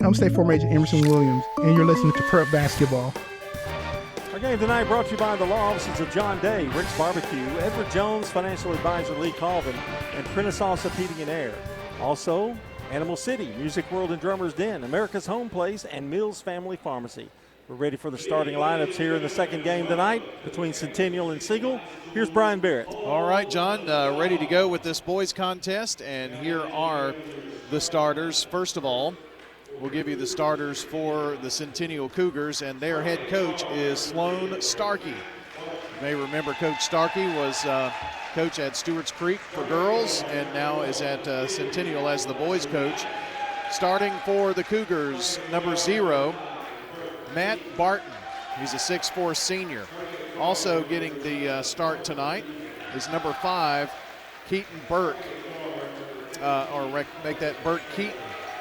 I'm State Farm Agent Emerson Williams, and you're listening to Prep Basketball. Our game tonight brought to you by the law offices of John Day, Rick's Barbecue, Edward Jones, Financial Advisor Lee Colvin, and Prentice Allsup Heating and Air. Also, Animal City, Music World and Drummers Den, America's Home Place, and Mills Family Pharmacy. We're ready for the starting lineups here in the second game tonight between Centennial and Siegel. Here's Brian Barrett. All right, John, ready to go with this boys contest, and here are the starters. First of all, we'll give you the starters for the Centennial Cougars, and their head coach is Sloan Starkey. You may remember Coach Starkey was coach at Stewart's Creek for girls and now is at Centennial as the boys coach. Starting for the Cougars, number 0, Matt Barton. He's a 6'4" senior. Also getting the start tonight is number 5, Keaton Burke, make that Burke Keaton.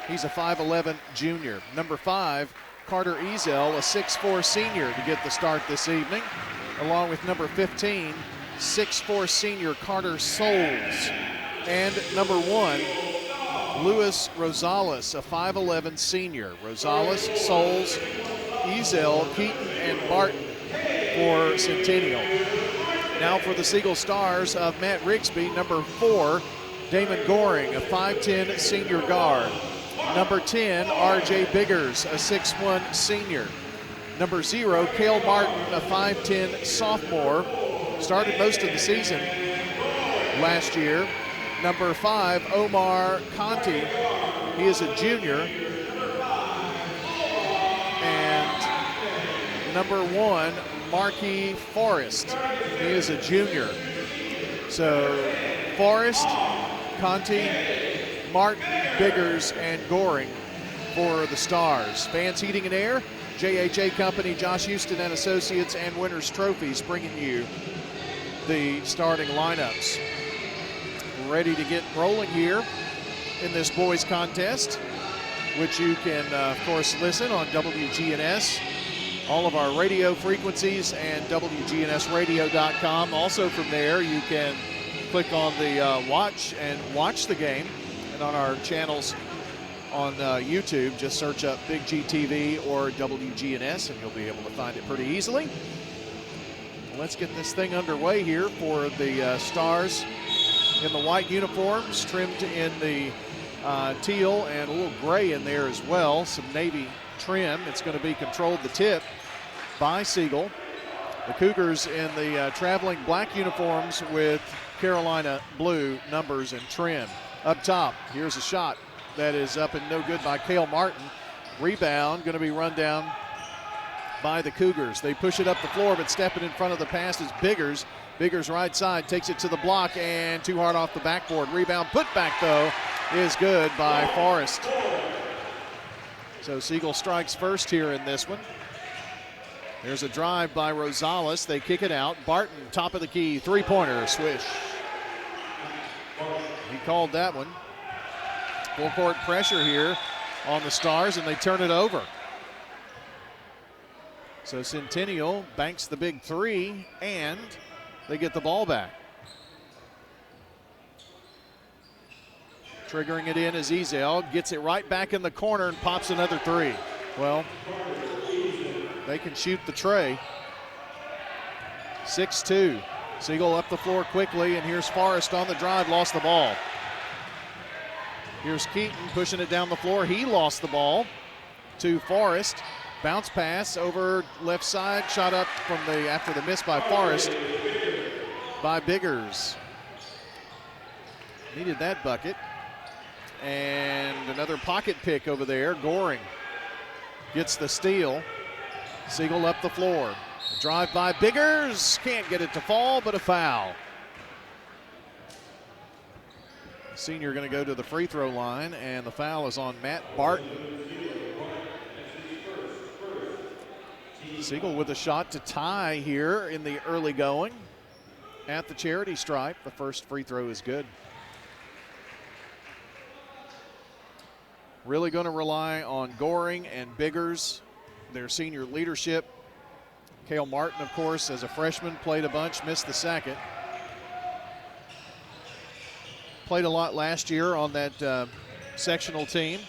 He's a 5'11" junior. Number 5, Carter Ezel, a 6'4" senior to get the start this evening, along with number 15, 6'4" senior Carter Souls. And number 1, Luis Rosales, a 5'11" senior. Rosales, Souls, Ezel, Keaton, and Barton for Centennial. Now for the Siegel Stars of Matt Rigsby, number 4, Damon Goring, a 5'10" senior guard. Number 10, R.J. Biggers, a 6'1" senior. Number 0, Cale Martin, a 5'10" sophomore. Started most of the season last year. Number 5, Omar Conti. He is a junior. And number 1, Marquis Forrest. He is a junior. So Forrest, Conti, Martin, Biggers, and Goring for the Stars. Fans Heating and Air, JHA Company, Josh Houston and Associates, and Winners Trophies bringing you the starting lineups. Ready to get rolling here in this boys contest, which you can, of course, listen on WGNS, all of our radio frequencies, and WGNSradio.com. Also from there, you can click on the watch and watch the game. And on our channels on YouTube, just search up Big G TV or WGNS, and you'll be able to find it pretty easily. Let's get this thing underway here for the Stars in the white uniforms, trimmed in the teal and a little gray in there as well, some navy trim. It's going to be controlled the tip by Siegel. The Cougars in the traveling black uniforms with Carolina blue numbers and trim. Up top, here's a shot that is up and no good by Cale Martin. Rebound going to be run down by the Cougars. They push it up the floor, but stepping in front of the pass is Biggers. Biggers right side takes it to the block and too hard off the backboard. Rebound put back though is good by Forrest. So Siegel strikes first here in this one. There's a drive by Rosales. They kick it out. Barton, top of the key, three-pointer, swish. He called that one. Full court pressure here on the Stars, and they turn it over. So Centennial banks the big 3, and they get the ball back. Triggering it in is Ezel, gets it right back in the corner and pops another 3. Well, they can shoot the tray. 6-2. Siegel up the floor quickly, and here's Forrest on the drive, lost the ball. Here's Keaton pushing it down the floor. He lost the ball to Forrest. Bounce pass over left side, shot up from after the miss by Forrest by Biggers. Needed that bucket. And another pocket pick over there. Goring gets the steal. Siegel up the floor. Drive by Biggers. Can't get it to fall, but a foul. Senior going to go to the free throw line, and the foul is on Matt Barton. Siegel with a shot to tie here in the early going at the charity stripe. The first free throw is good. Really going to rely on Goring and Biggers, their senior leadership. Cale Martin, of course, as a freshman, played a bunch, missed the second. Played a lot last year on that sectional team.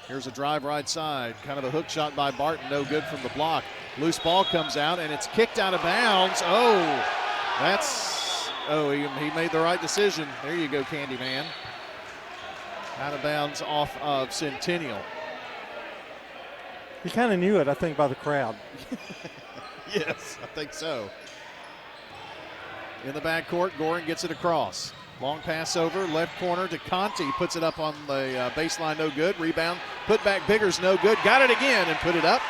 Here's a drive right side. Kind of a hook shot by Barton. No good from the block. Loose ball comes out, and it's kicked out of bounds. He made the right decision. There you go, Candyman. Out of bounds off of Centennial. He kind of knew it, I think, by the crowd. Yes, I think so. In the backcourt, Goring gets it across. Long pass over, left corner to Conti. Puts it up on the baseline, no good. Rebound, put back Biggers, no good. Got it again and put it up.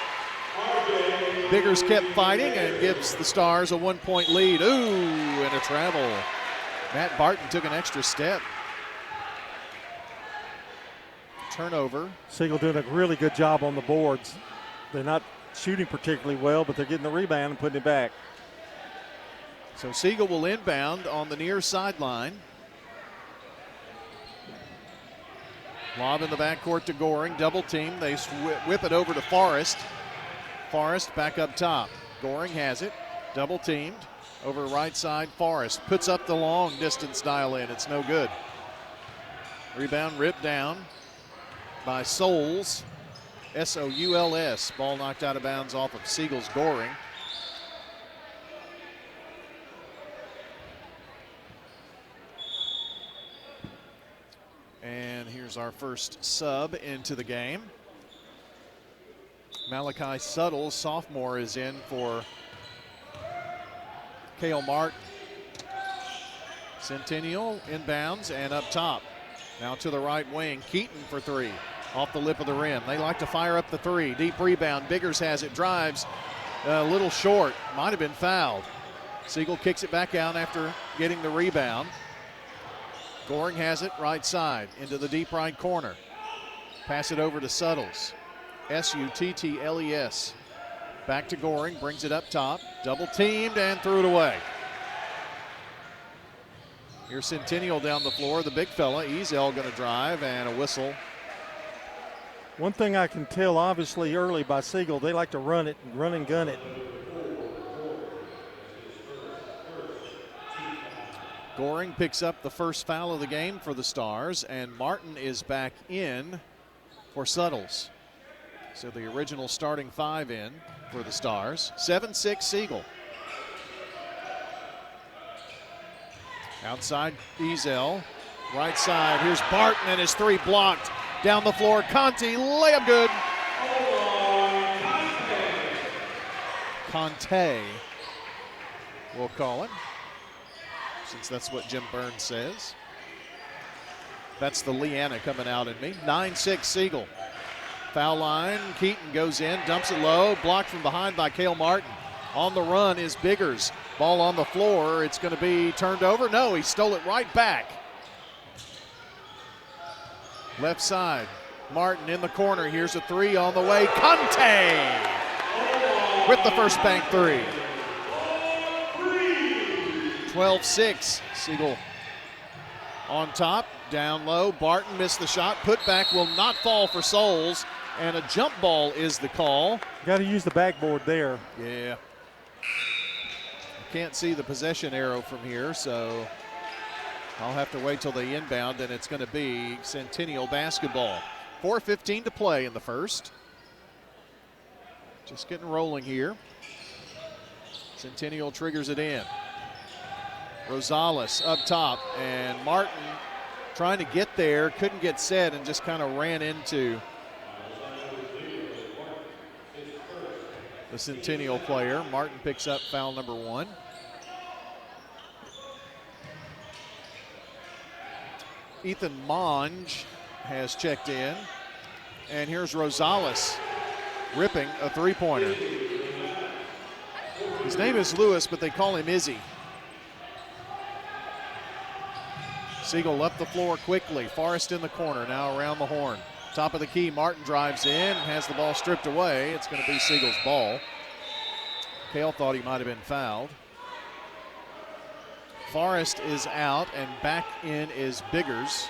Biggers kept fighting and gives the Stars a 1-point lead. Ooh, and a travel. Matt Barton took an extra step. Turnover. Siegel doing a really good job on the boards. They're not shooting particularly well, but they're getting the rebound and putting it back. So Siegel will inbound on the near sideline. Lob in the backcourt to Goring, double team. They whip it over to Forrest. Forrest back up top. Goring has it, double teamed. Over right side, Forrest puts up the long distance dial in. It's no good. Rebound ripped down by Souls. S-O-U-L-S. Ball knocked out of bounds off of Siegel's Goring. And here's our first sub into the game. Malachi Suttles, sophomore, is in for Cale Martin. Centennial inbounds and up top. Now to the right wing, Keaton for three. Off the lip of the rim. They like to fire up the three. Deep rebound. Biggers has it. Drives a little short. Might have been fouled. Siegel kicks it back out after getting the rebound. Goring has it right side into the deep right corner. Pass it over to Suttles. S-U-T-T-L-E-S. Back to Goring. Brings it up top. Double teamed and threw it away. Here's Centennial down the floor. The big fella. Ezel going to drive and a whistle. One thing I can tell, obviously, early by Siegel, they like to run and gun it. Goring picks up the first foul of the game for the Stars, and Martin is back in for Suttles. So the original starting five in for the Stars. 7-6 Siegel. Outside Ezel, right side. Here's Barton and his three blocked. Down the floor, Conti, layup good. Conte, we'll call him, since that's what Jim Burns says. That's the Leanna coming out in me. 9-6 Siegel. Foul line, Keaton goes in, dumps it low, blocked from behind by Cale Martin. On the run is Biggers. Ball on the floor, it's going to be turned over. No, he stole it right back. Left side, Martin in the corner. Here's a three on the way. Conte with the first bank three. 12-6. Siegel on top, down low. Barton missed the shot. Put back will not fall for Souls. And a jump ball is the call. Got to use the backboard there. Yeah. I can't see the possession arrow from here, so I'll have to wait till they inbound, and it's going to be Centennial basketball. 4:15 to play in the first. Just getting rolling here. Centennial triggers it in. Rosales up top, and Martin trying to get there, couldn't get set, and just kind of ran into the Centennial player. Martin picks up foul number one. Ethan Monge has checked in. And here's Rosales ripping a three-pointer. His name is Lewis, but they call him Izzy. Siegel up the floor quickly. Forrest in the corner, now around the horn. Top of the key, Martin drives in, has the ball stripped away. It's going to be Siegel's ball. Cale thought he might have been fouled. Forrest is out, and back in is Biggers.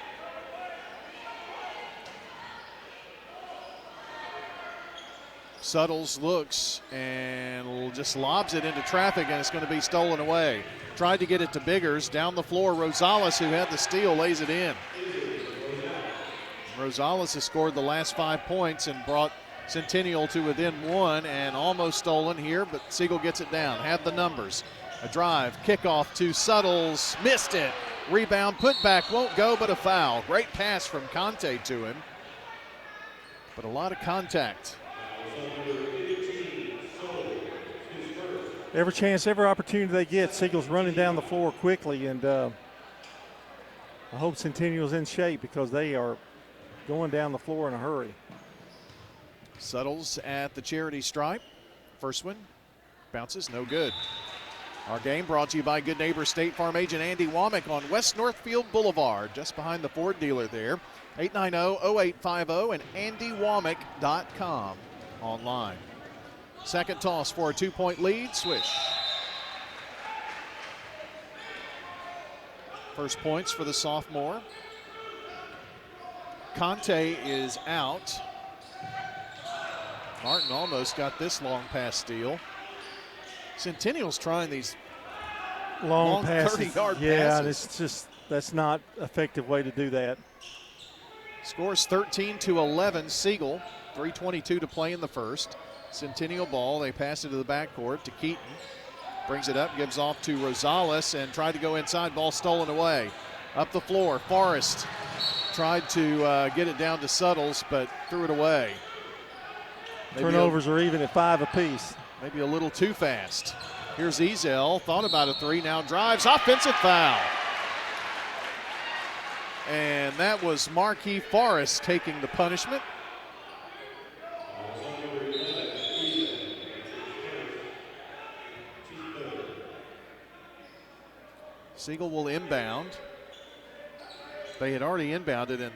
Suttles looks and just lobs it into traffic, and it's going to be stolen away. Tried to get it to Biggers. Down the floor, Rosales, who had the steal, lays it in. Rosales has scored the last 5 points and brought Centennial to within 1, and almost stolen here, but Siegel gets it down. Had the numbers. A drive, kickoff to Suttles, missed it. Rebound, put back, won't go, but a foul. Great pass from Conte to him, but a lot of contact. Every chance, every opportunity they get, Siegel's running down the floor quickly, and I hope Centennial's in shape because they are going down the floor in a hurry. Suttles at the charity stripe. First one bounces, no good. Our game brought to you by good neighbor State Farm agent Andy Womack on West Northfield Boulevard, just behind the Ford dealer there. 890-0850 and andywomack.com online. Second toss for a 2-point lead, swish. First points for the sophomore. Conte is out. Martin almost got this long pass steal. Centennial's trying these long passes. 30-yard yeah, passes. That's not an effective way to do that. Scores 13-11 Siegel. 3:22 to play in the first. Centennial ball. They pass it to the backcourt to Keaton. Brings it up, gives off to Rosales, and tried to go inside. Ball stolen away. Up the floor, Forrest tried to get it down to Suttles, but threw it away. Turnovers are even at 5 apiece. Maybe a little too fast. Here's Ezel, thought about a three, now drives, offensive foul. And that was Marquis Forrest taking the punishment. Siegel will inbound. They had already inbounded and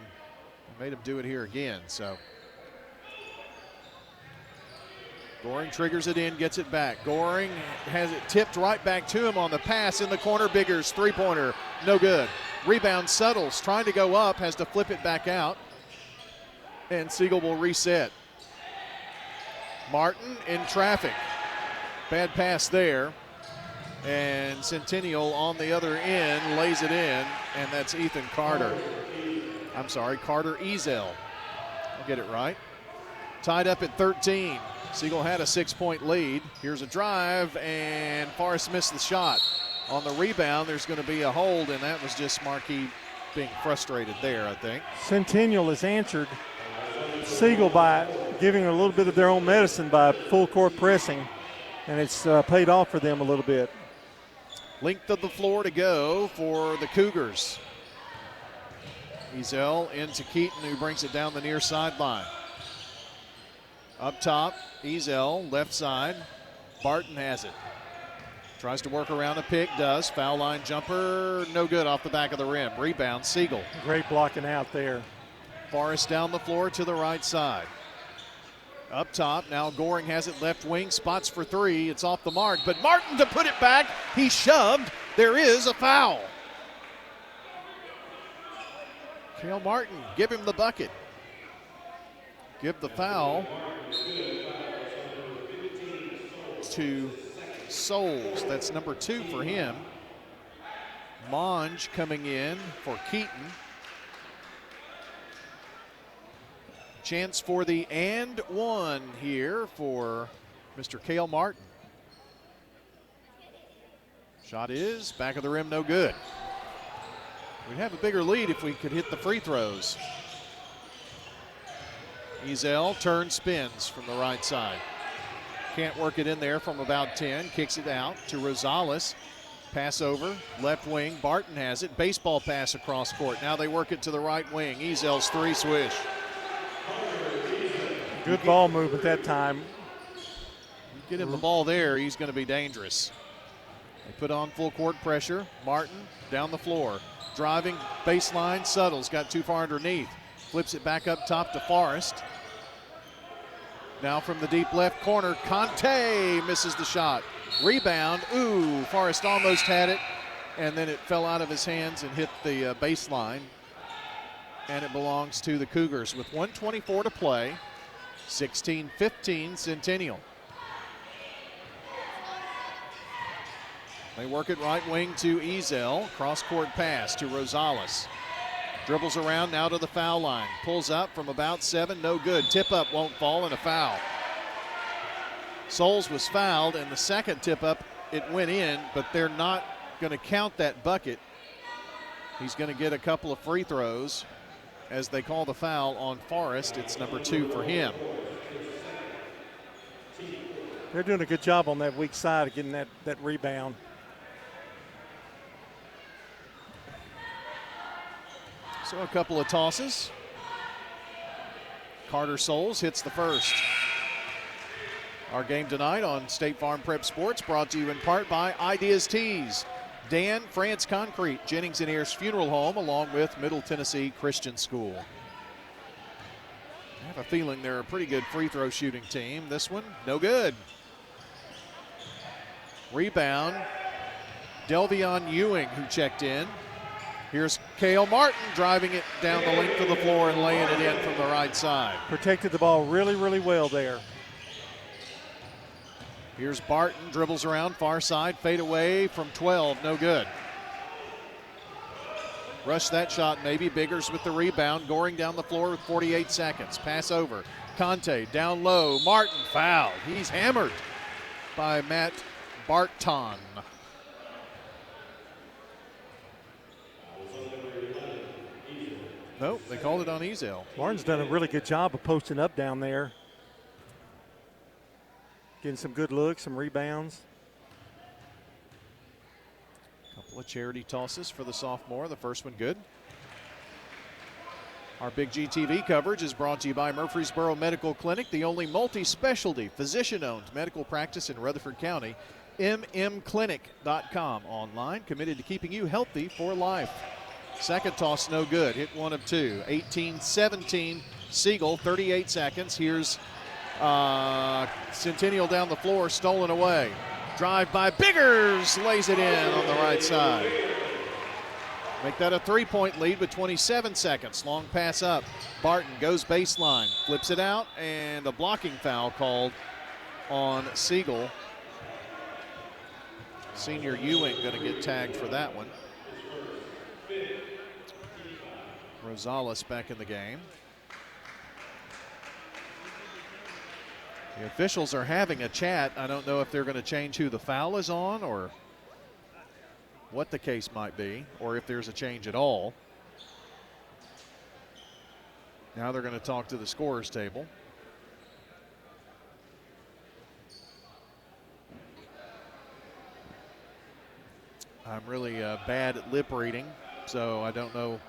made him do it here again, so. Goring triggers it in, gets it back. Goring has it tipped right back to him on the pass in the corner. Biggers three-pointer, no good. Rebound Suttles, trying to go up, has to flip it back out. And Siegel will reset. Martin in traffic. Bad pass there. And Centennial on the other end lays it in, and that's Ethan Carter. I'm sorry, Carter Ezel. I'll get it right. Tied up at 13. Siegel had a 6-point lead. Here's a drive, and Forrest missed the shot. On the rebound, there's going to be a hold, and that was just Marquis being frustrated there, I think. Centennial has answered Siegel by giving a little bit of their own medicine by full court pressing, and it's paid off for them a little bit. Length of the floor to go for the Cougars. Ezel into Keaton, who brings it down the near sideline. Up top, Ezel, left side. Barton has it. Tries to work around the pick, does. Foul line jumper, no good off the back of the rim. Rebound, Siegel. Great blocking out there. Forrest down the floor to the right side. Up top, now Goring has it left wing, spots for three. It's off the mark, but Martin to put it back. He shoved. There is a foul. Cale Martin, give him the bucket. Give the foul to Souls. That's number 2 for him. Monge coming in for Keaton. Chance for the and one here for Mr. Cale Martin. Shot is back of the rim, no good. We'd have a bigger lead if we could hit the free throws. Ezel turns, spins from the right side. Can't work it in there from about 10. Kicks it out to Rosales. Pass over, left wing. Barton has it. Baseball pass across court. Now they work it to the right wing. Ezel's three, swish. Good ball movement that time. You get him the ball there, he's going to be dangerous. They put on full court pressure. Martin down the floor. Driving baseline. Suttles got too far underneath. Flips it back up top to Forrest. Now from the deep left corner, Conte misses the shot. Rebound, ooh, Forrest almost had it, and then it fell out of his hands and hit the baseline. And it belongs to the Cougars with 1:24 to play. 16-15 Centennial. They work it right wing to Ezel. Cross-court pass to Rosales. Dribbles around now to the foul line. Pulls up from about 7, no good. Tip up won't fall, and a foul. Souls was fouled, and the second tip up, it went in, but they're not going to count that bucket. He's going to get a couple of free throws as they call the foul on Forrest. It's number 2 for him. They're doing a good job on that weak side of getting that rebound. So a couple of tosses. Carter Souls hits the first. Our game tonight on State Farm Prep Sports brought to you in part by Ideas Tees, Dan France Concrete, Jennings and Ayers Funeral Home, along with Middle Tennessee Christian School. I have a feeling they're a pretty good free throw shooting team. This one, no good. Rebound, Delvion Ewing, who checked in. Here's Cale Martin driving it down the length of the floor and laying it in from the right side. Protected the ball really, really well there. Here's Barton, dribbles around, far side, fade away from 12, no good. Rush that shot maybe. Biggers with the rebound, Goring down the floor with 48 seconds. Pass over, Conte down low, Martin fouled. He's hammered by Matt Barton. Nope, they called it on Ezel. Martin's done a really good job of posting up down there. Getting some good looks, some rebounds. Couple of charity tosses for the sophomore. The first one good. Our Big G TV coverage is brought to you by Murfreesboro Medical Clinic, the only multi-specialty, physician-owned medical practice in Rutherford County. mmclinic.com, online, committed to keeping you healthy for life. Second toss, no good. Hit 1 of 2. 18-17, Siegel, 38 seconds. Here's Centennial down the floor, stolen away. Drive by Biggers, lays it in on the right side. Make that a 3-point lead with 27 seconds. Long pass up. Barton goes baseline, flips it out, and a blocking foul called on Siegel. Senior Ewing going to get tagged for that one. Rosales back in the game. The officials are having a chat. I don't know if they're going to change who the foul is on or what the case might be, or if there's a change at all. Now they're going to talk to the scorer's table. I'm really bad at lip reading, so I don't know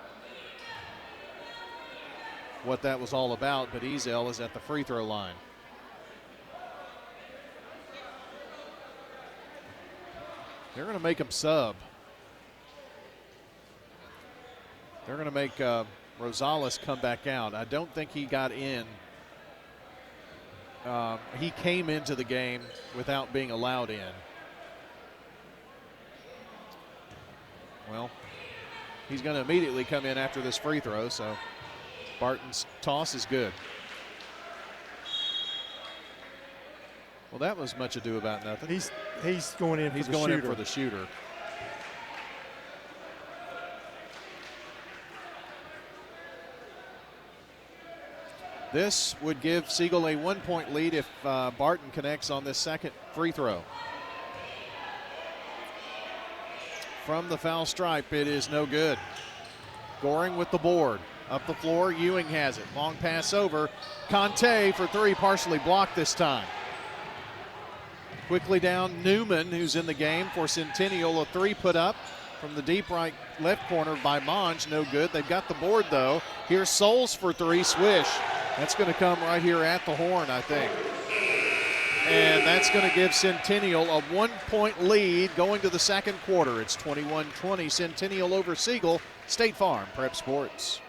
what that was all about, but Ezel is at the free throw line. They're going to make him sub. They're going to make Rosales come back out. I don't think he got in. He came into the game without being allowed in. Well, he's going to immediately come in after this free throw, so Barton's toss is good. Well, that was much ado about nothing. He's going in. He's for the going shooter. in for the shooter. This would give Siegel a 1-point lead if Barton connects on this second free throw. From the foul stripe, it is no good. Goring with the board. Up the floor, Ewing has it. Long pass over. Conte for 3, partially blocked this time. Quickly down, Newman, who's in the game for Centennial. A 3 put up from the deep right left corner by Monge. No good. They've got the board, though. Here's Souls for 3, swish. That's going to come right here at the horn, I think. And that's going to give Centennial a 1-point lead going to the second quarter. It's 21-20, Centennial over Siegel. State Farm Prep Sports.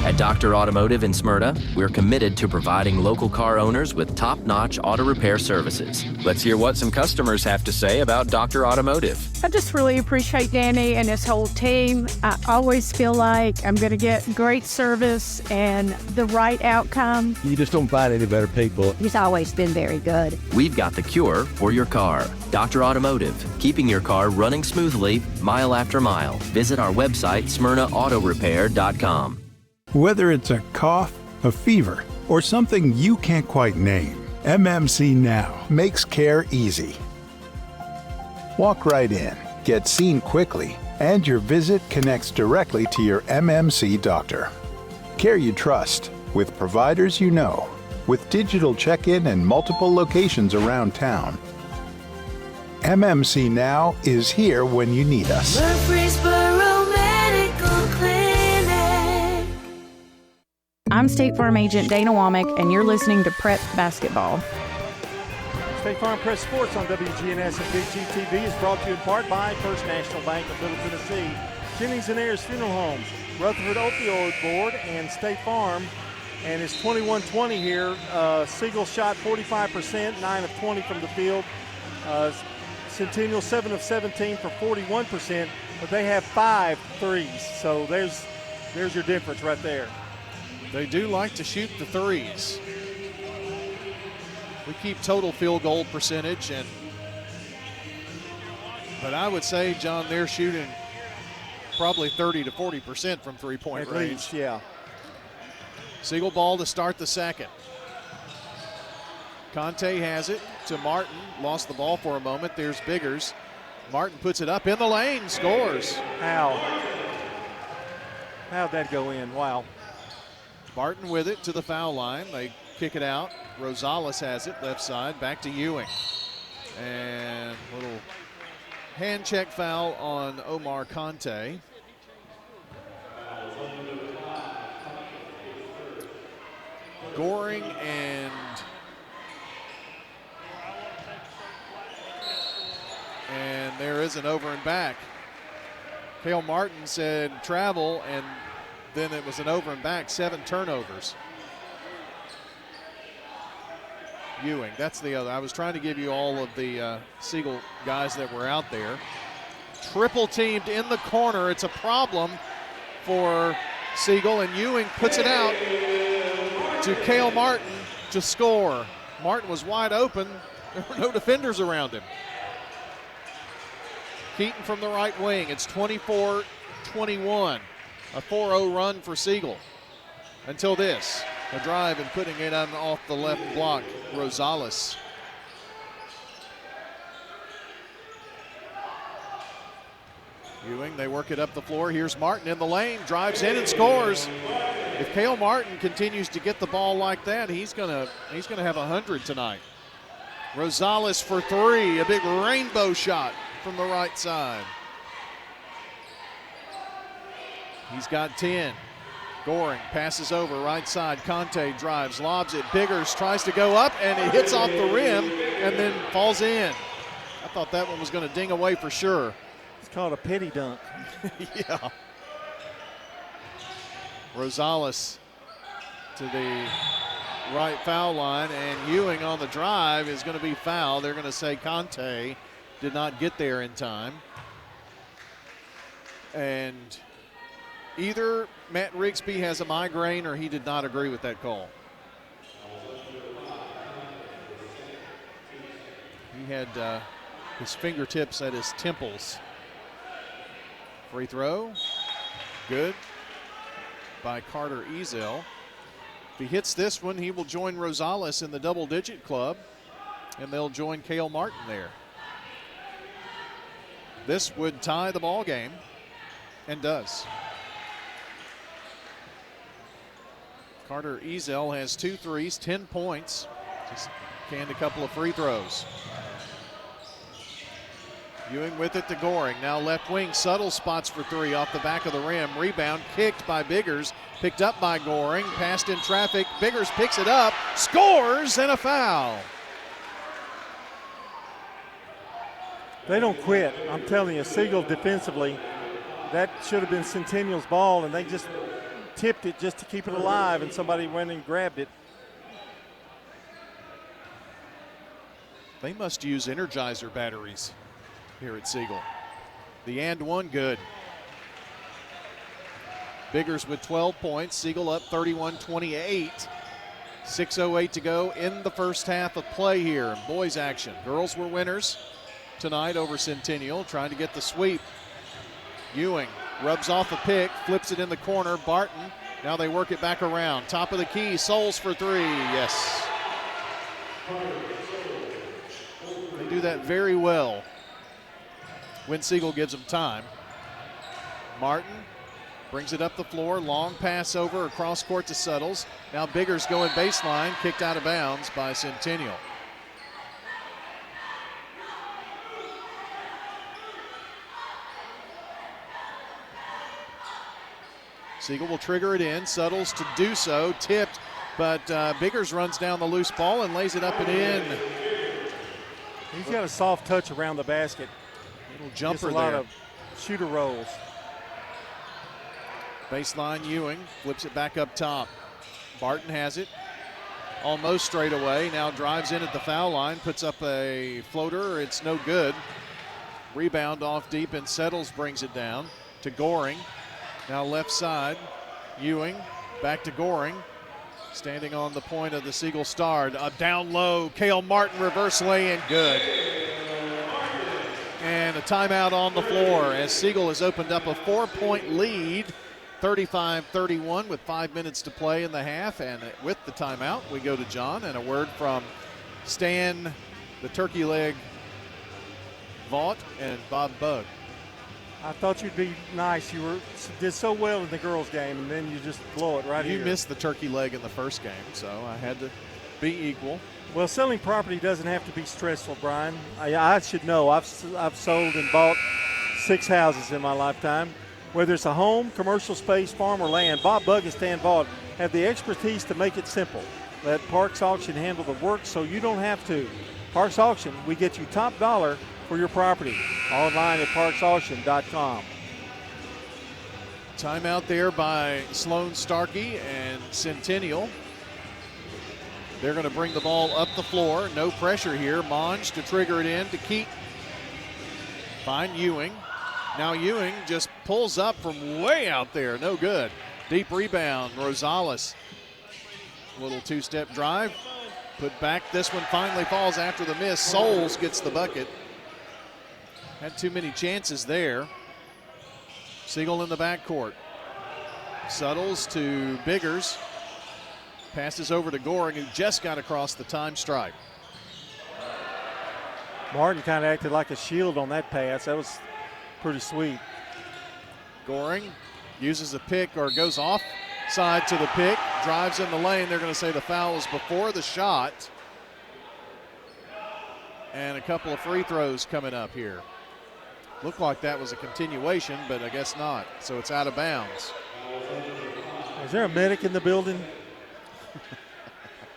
At Dr. Automotive in Smyrna, we're committed to providing local car owners with top-notch auto repair services. Let's hear what some customers have to say about Dr. Automotive. I just really appreciate Danny and his whole team. I always feel like I'm going to get great service and the right outcome. You just don't find any better people. He's always been very good. We've got the cure for your car. Dr. Automotive, keeping your car running smoothly mile after mile. Visit our website, smyrnaautorepair.com. Whether it's a cough, a fever, or something you can't quite name, MMC Now makes care easy. Walk right in, get seen quickly, and your visit connects directly to your MMC doctor. Care you trust, with providers you know, with digital check-in and multiple locations around town. MMC Now is here when you need us. Murfreesboro Medical Clinic. I'm State Farm Agent Dana Womack, and you're listening to Prep Basketball. State Farm Press Sports on WGNS and Big GTV is brought to you in part by First National Bank of Middle Tennessee, Jennings and Ayers Funeral Homes, Rutherford Opioid Board, and State Farm. And it's 21-20 here. Siegel shot 45%, 9 of 20 from the field. Centennial 7 of 17 for 41%, but they have 5 threes. So there's your difference right there. They do like to shoot the threes. We keep total field goal percentage, but I would say, John, they're shooting probably 30 to 40% from three-point range. Least, yeah. Siegel ball to start the second. Conte has it to Martin. Lost the ball for a moment. There's Biggers. Martin puts it up in the lane, scores. How'd that go in? Wow. Barton with it to the foul line. They kick it out. Rosales has it left side. Back to Ewing. And little hand check foul on Omar Conte. Goring and there is an over and back. Cale Martin said travel, and then it was an over and back, 7 turnovers. Ewing, that's the other. I was trying to give you all of the Siegel guys that were out there. Triple teamed in the corner. It's a problem for Siegel, and Ewing puts it out to Cale Martin to score. Martin was wide open. There were no defenders around him. Keaton from the right wing. It's 24-21. A 4-0 run for Siegel. Until this, a drive and putting it on off the left block, Rosales. Ewing, they work it up the floor. Here's Martin in the lane, drives in and scores. If Cale Martin continues to get the ball like that, he's gonna have 100 tonight. Rosales for 3, a big rainbow shot from the right side. He's got 10. Goring passes over right side. Conte drives, lobs it. Biggers tries to go up, and it hits off the rim and then falls in. I thought that one was going to ding away for sure. It's called a pity dunk. Yeah. Rosales to the right foul line, and Ewing on the drive is going to be fouled. They're going to say Conte did not get there in time. And either Matt Rigsby has a migraine or he did not agree with that call. He had his fingertips at his temples. Free throw, good by Carter Ezel. If he hits this one, he will join Rosales in the double-digit club, and they'll join Cale Martin there. This would tie the ball game, and does. Carter Ezel has 2 threes, 10 points. Just canned a couple of free throws. Ewing with it to Goring. Now left wing, subtle spots for 3 off the back of the rim. Rebound kicked by Biggers, picked up by Goring, passed in traffic. Biggers picks it up, scores, and a foul. They don't quit. I'm telling you, Siegel defensively, that should have been Centennial's ball, and they just tipped it just to keep it alive, and somebody went and grabbed it. They must use Energizer batteries here at Siegel. The and one good. Biggers with 12 points. Siegel up 31-28. 6:08 to go in the first half of play here in boys action. Girls were winners tonight over Centennial, trying to get the sweep. Ewing rubs off a pick, flips it in the corner. Barton, now they work it back around. Top of the key, Souls for three. Yes. They do that very well when Siegel gives them time. Martin brings it up the floor, long pass over across court to Suttles. Now Biggers going baseline, kicked out of bounds by Centennial. Siegel will trigger it in, Suttles to do so, tipped, but Biggers runs down the loose ball and lays it up and in. He's got a soft touch around the basket. Little jumper there. A lot there. of shooter rolls. Baseline Ewing, flips it back up top. Barton has it, almost straight away, now drives in at the foul line, puts up a floater, it's no good. Rebound off deep and Settles brings it down to Goring. Now left side, Ewing, back to Goring. Standing on the point of the Siegel Star. Down low, Cale Martin reverse lay in, good. And a timeout on the floor as Siegel has opened up a 4-point lead, 35-31 with 5 minutes to play in the half. And with the timeout, we go to John and a word from Stan, the turkey leg, Vaught, and Bob Bug. I thought you'd be nice. You did so well in the girls' game, and then you just blow it right here. You missed the turkey leg in the first game, so I had to be equal. Well, selling property doesn't have to be stressful, Brian. I should know. I've sold and bought 6 houses in my lifetime. Whether it's a home, commercial space, farm, or land, Bob Bug and Stan Vaught have the expertise to make it simple. Let Parks Auction handle the work so you don't have to. Parks Auction, we get you top dollar for your property. Online at parksauction.com. Timeout there by Sloan Starkey and Centennial. They're going to bring the ball up the floor. No pressure here. Monge to trigger it in to Keat. Find Ewing. Now Ewing just pulls up from way out there. No good. Deep rebound. Rosales. Little two-step drive. Put back. This one finally falls after the miss. Souls gets the bucket. Had too many chances there. Siegel in the backcourt. Suttles to Biggers. Passes over to Goring, who just got across the time stripe. Martin kind of acted like a shield on that pass. That was pretty sweet. Goring uses a pick or goes off side to the pick. Drives in the lane. They're going to say the foul was before the shot. And a couple of free throws coming up here. Looked like that was a continuation, but I guess not. So it's out of bounds. Is there a medic in the building?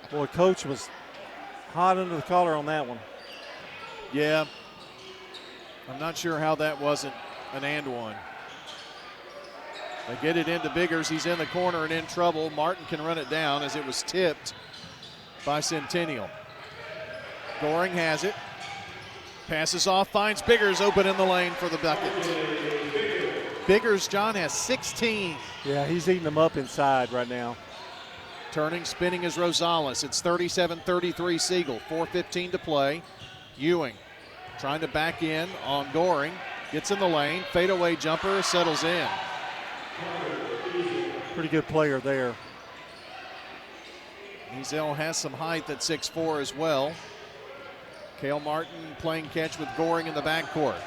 Boy, Coach was hot under the collar on that one. Yeah. I'm not sure how that wasn't an and one. They get it into Biggers. He's in the corner and in trouble. Martin can run it down as it was tipped by Centennial. Goring has it. Passes off, finds Biggers open in the lane for the bucket. Biggers, John, has 16. Yeah, he's eating them up inside right now. Turning, spinning is Rosales. It's 37-33 Siegel. 4:15 to play. Ewing trying to back in on Goring. Gets in the lane. Fadeaway jumper, settles in. Pretty good player there. Ezel has some height at 6'4" as well. Cale Martin playing catch with Goring in the backcourt.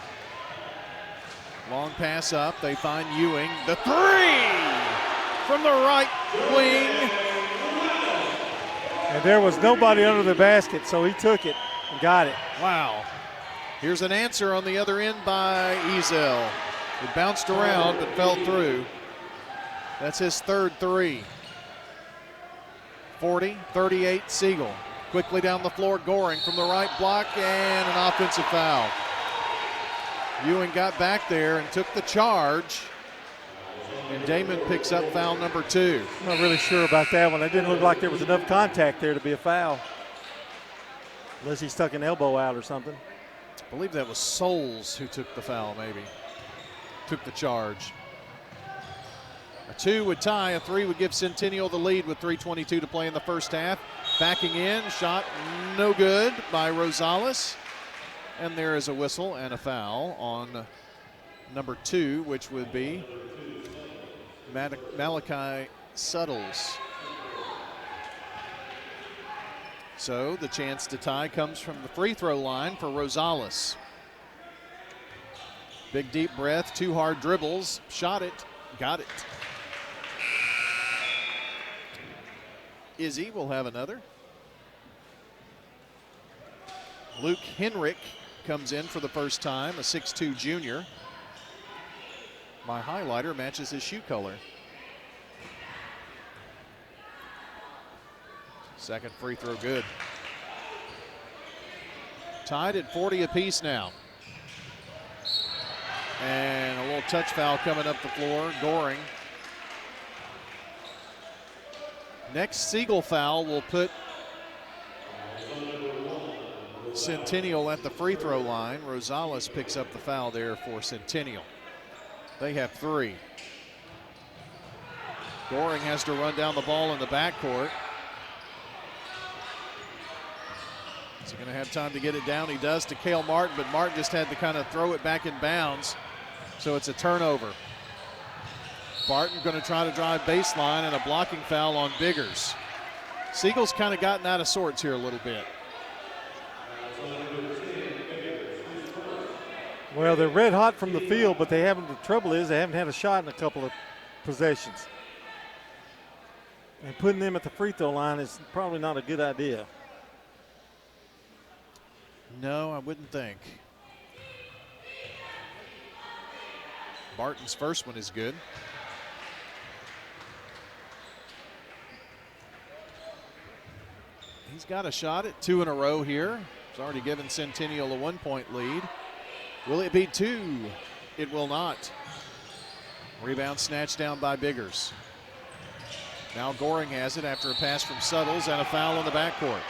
Long pass up. They find Ewing. The three from the right wing. And there was nobody under the basket, so he took it and got it. Wow. Here's an answer on the other end by Ezel. It bounced around but fell through. That's his third three. 40-38 Siegel. Quickly down the floor, Goring from the right block, and an offensive foul. Ewing got back there and took the charge. And Damon picks up foul number 2. I'm not really sure about that one. It didn't look like there was enough contact there to be a foul. Unless he stuck an elbow out or something. I believe that was Souls who took the foul, maybe. Took the charge. A 2 would tie, a 3 would give Centennial the lead with 3:22 to play in the first half. Backing in, shot no good by Rosales. And there is a whistle and a foul on number 2, which would be Malachi Suttles. So the chance to tie comes from the free throw line for Rosales. Big deep breath, 2 hard dribbles, shot it, got it. Izzy will have another. Luke Henrick comes in for the first time, a 6'2 junior. My highlighter matches his shoe color. Second free throw good. Tied at 40 apiece now. And a little touch foul coming up the floor, Goring. Next Siegel foul will put Centennial at the free throw line. Rosales picks up the foul there for Centennial. They have 3. Goring has to run down the ball in the backcourt. Is he going to have time to get it down? He does to Cale Martin, but Martin just had to kind of throw it back in bounds. So it's a turnover. Barton going to try to drive baseline, and a blocking foul on Biggers. Siegel's kind of gotten out of sorts here a little bit. Well, they're red hot from the field, but the trouble is they haven't had a shot in a couple of possessions. And putting them at the free throw line is probably not a good idea. No, I wouldn't think. Barton's first one is good. He's got a shot at 2 in a row here. He's already given Centennial a 1-point lead. Will it be 2? It will not. Rebound snatched down by Biggers. Now Goring has it after a pass from Suttles and a foul in the backcourt.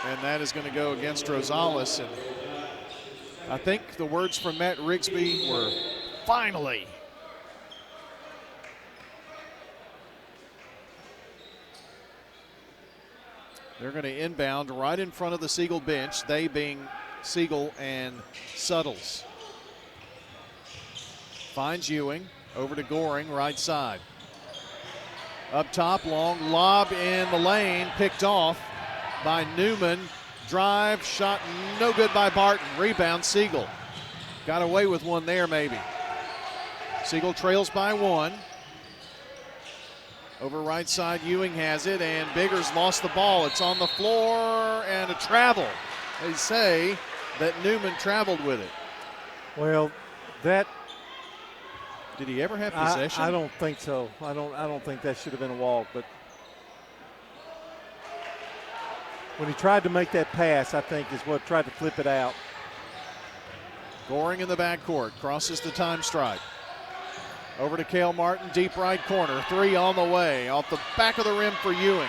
And that is going to go against Rosales. And I think the words from Matt Rigsby were, finally. They're going to inbound right in front of the Siegel bench, they being Siegel and Suttles. Finds Ewing, over to Goring, right side. Up top, long lob in the lane, picked off by Newman. Drive, shot no good by Barton. Rebound, Siegel. Got away with one there, maybe. Siegel trails by 1. Over right side, Ewing has it, and Biggers lost the ball. It's on the floor, and a travel. They say that Newman traveled with it. Well, that... Did he ever have possession? I don't think so. I don't think that should have been a walk, but when he tried to make that pass, I think is what tried to flip it out. Goring in the backcourt, crosses the time stripe. Over to Cale Martin, deep right corner. 3 on the way, off the back of the rim for Ewing.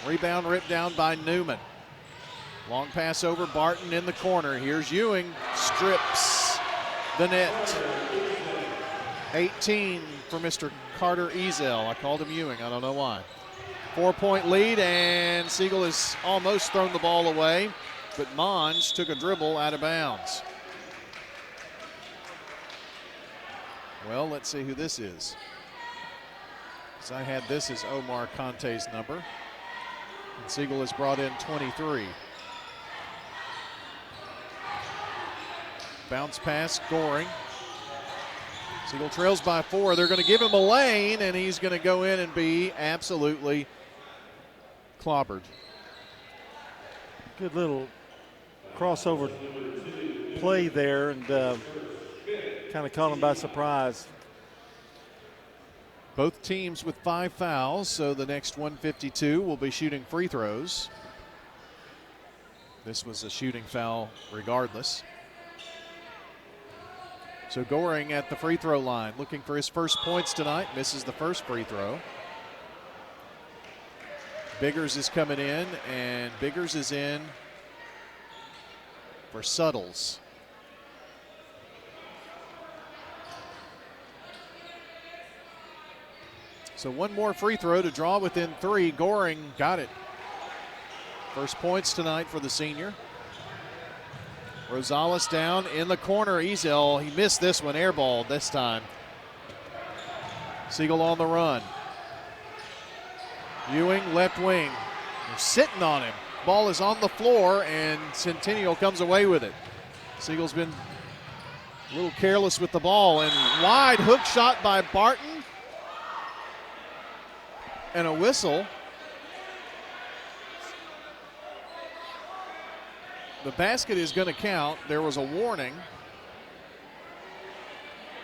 Rebound ripped down by Newman. Long pass over, Barton in the corner. Here's Ewing, strips the net. 18 for Mr. Carter Ezel. I called him Ewing, I don't know why. 4-point lead, and Siegel has almost thrown the ball away, but Monge took a dribble out of bounds. Well, let's see who this is. Because I had this as Omar Conte's number. And Siegel has brought in 23. Bounce pass, Goring. Siegel trails by 4. They're going to give him a lane, and he's going to go in and be absolutely clobbered. Good little crossover play there, and kind of caught him by surprise. Both teams with 5 fouls, so the next 152 will be shooting free throws. This was a shooting foul regardless. So Goring at the free throw line, looking for his first points tonight. Misses the first free throw. Biggers is coming in, and Biggers is in for Suttles. So one more free throw to draw within 3. Goring got it. First points tonight for the senior. Rosales down in the corner. Ezel, he missed this one, air ball this time. Siegel on the run. Ewing, left wing. They're sitting on him. Ball is on the floor, and Centennial comes away with it. Siegel's been a little careless with the ball, and wide hook shot by Barton. And a whistle. The basket is going to count. There was a warning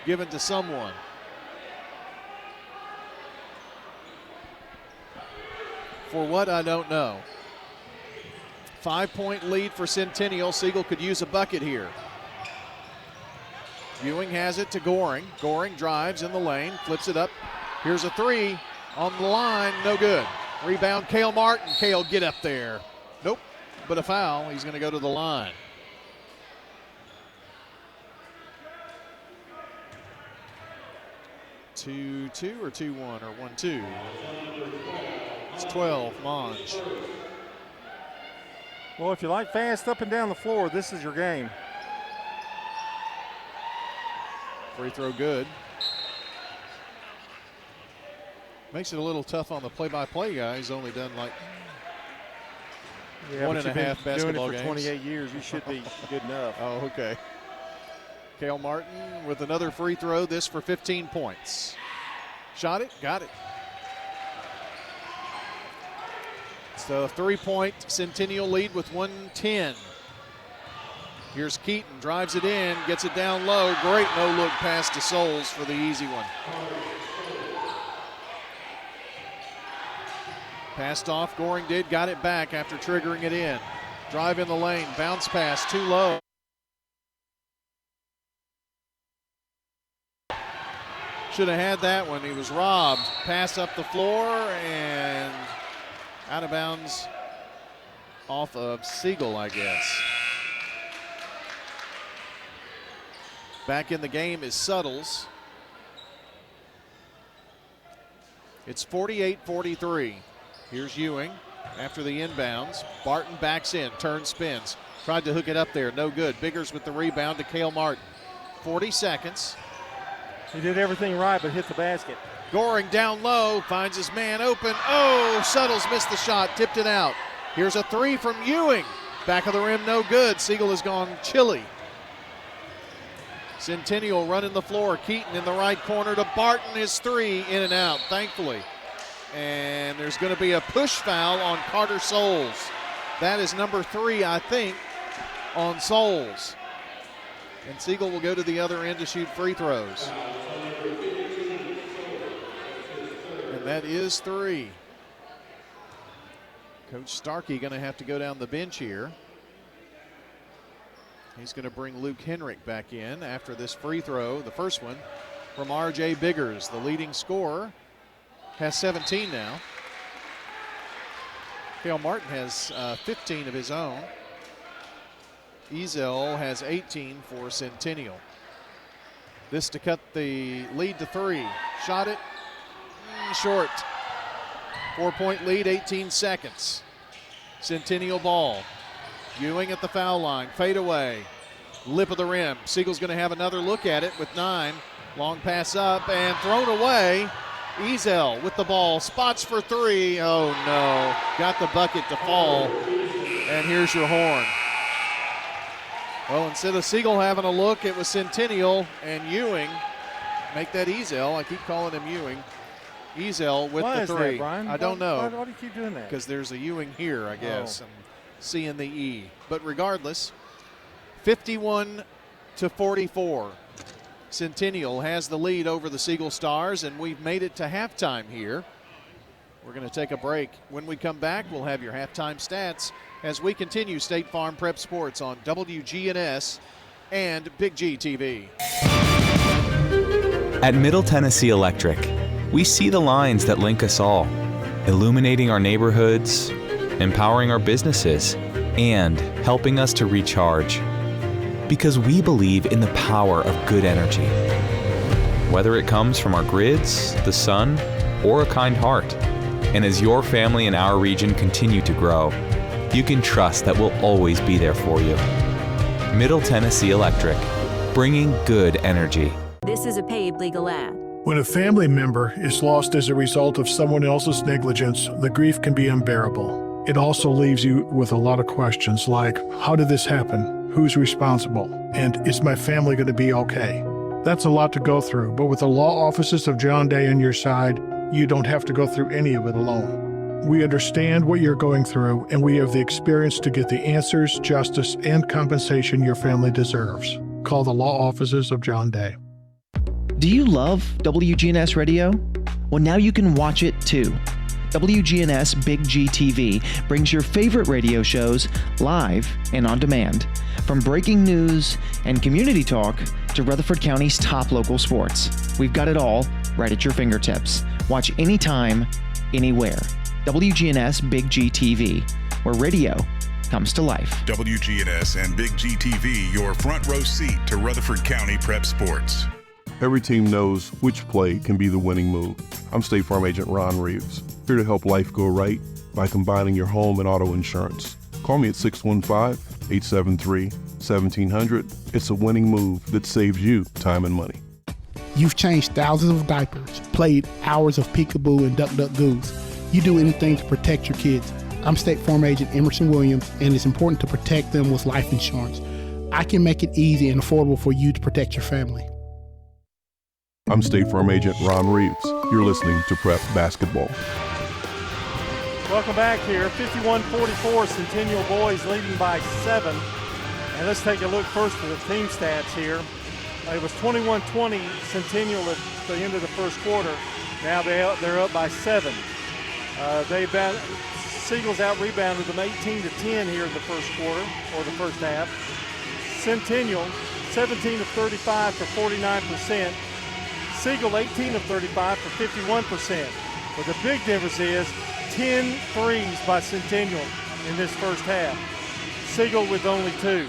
given to someone. For what, I don't know. 5-point lead for Centennial. Siegel could use a bucket here. Ewing has it to Goring. Goring drives in the lane, flips it up. Here's a 3 on the line, no good. Rebound, Cale Martin. Cale, get up there. Nope. But a foul. He's going to go to the line. Two or 2-1 or 1-2. It's 12, Monge. Well, if you like fast up and down the floor, this is your game. Free throw good. Makes it a little tough on the play-by-play guy. He's only done like Yeah, one and a half basketball doing it for 28 years. You should be good enough. Oh, okay. Cale Martin with another free throw, this for 15 points. Shot it, got it. It's a 3-point Centennial lead with 1:10. Here's Keaton, drives it in, gets it down low. Great no-look pass to Souls for the easy one. Passed off, Goring did, got it back after triggering it in. Drive in the lane, bounce pass, too low. Should have had that one, he was robbed. Pass up the floor and out of bounds off of Siegel, I guess. Back in the game is Suttles. It's 48-43. Here's Ewing after the inbounds. Barton backs in, turns, spins. Tried to hook it up there, no good. Biggers with the rebound to Cale Martin. 40 seconds. He did everything right but hit the basket. Goring down low, finds his man open. Oh, Suttles missed the shot, tipped it out. Here's a 3 from Ewing. Back of the rim, no good. Siegel has gone chilly. Centennial running the floor. Keaton in the right corner to Barton. His 3 in and out, thankfully. And there's going to be a push foul on Carter Souls. That is number 3, I think, on Souls. And Siegel will go to the other end to shoot free throws. And that is 3. Coach Starkey going to have to go down the bench here. He's going to bring Luke Henrick back in after this free throw, the first one, from R.J. Biggers. The leading scorer has 17 now. Cale Martin has 15 of his own. Ezel has 18 for Centennial. This to cut the lead to 3. Shot it, short. 4-point lead, 18 seconds. Centennial ball. Ewing at the foul line, fade away. Lip of the rim. Siegel's going to have another look at it with 9. Long pass up and thrown away. Ezel with the ball, spots for 3. Oh no, got the bucket to fall. And here's your horn. Well, instead of Siegel having a look, it was Centennial and Ewing. Make that Ezel. I keep calling him Ewing. Ezel with Why the is 3. that, Brian? I don't know. Why do you keep doing that? Because there's a Ewing here, I guess. Oh. I'm seeing the E. But regardless, 51-44. Centennial has the lead over the Siegel Stars, and we've made it to halftime here. We're going to take a break. When we come back, we'll have your halftime stats as we continue State Farm Prep Sports on WGNS and Big G TV. At Middle Tennessee Electric, we see the lines that link us all, illuminating our neighborhoods, empowering our businesses, and helping us to recharge. Because we believe in the power of good energy. Whether it comes from our grids, the sun, or a kind heart. And as your family and our region continue to grow, you can trust that we'll always be there for you. Middle Tennessee Electric, bringing good energy. This is a paid legal ad. When a family member is lost as a result of someone else's negligence, the grief can be unbearable. It also leaves you with a lot of questions like, how did this happen? Who's responsible? And is my family going to be okay? That's a lot to go through, but with the law offices of John Day on your side, you don't have to go through any of it alone. We understand what you're going through, and we have the experience to get the answers, justice, and compensation your family deserves. Call the law offices of John Day. Do you love WGNS Radio? Well, now you can watch it too. WGNS Big G TV brings your favorite radio shows live and on demand. From breaking news and community talk to Rutherford County's top local sports. We've got it all right at your fingertips. Watch anytime, anywhere. WGNS Big G TV, where radio comes to life. WGNS and Big G TV, your front row seat to Rutherford County prep sports. Every team knows which play can be the winning move. I'm State Farm Agent Ron Reeves, here to help life go right by combining your home and auto insurance. Call me at 615-873-1700. It's a winning move that saves you time and money. You've changed thousands of diapers, played hours of peekaboo and duck goose. You do anything to protect your kids. I'm State Farm Agent Emerson Williams, and it's important to protect them with life insurance. I can make it easy and affordable for you to protect your family. I'm State Farm Agent Ron Reeves. You're listening to Prep Basketball. Welcome back here. 51-44, Centennial boys leading by 7. And let's take a look first at the team stats here. It was 21-20 Centennial at the end of the first quarter. Now they're up by 7. Siegel's out-rebounded them 18-10 here in the first quarter, or the first half. Centennial, 17 of 35 for 49%. Siegel, 18 of 35 for 51%. But the big difference is 10 threes by Centennial in this first half. Siegel with only 2.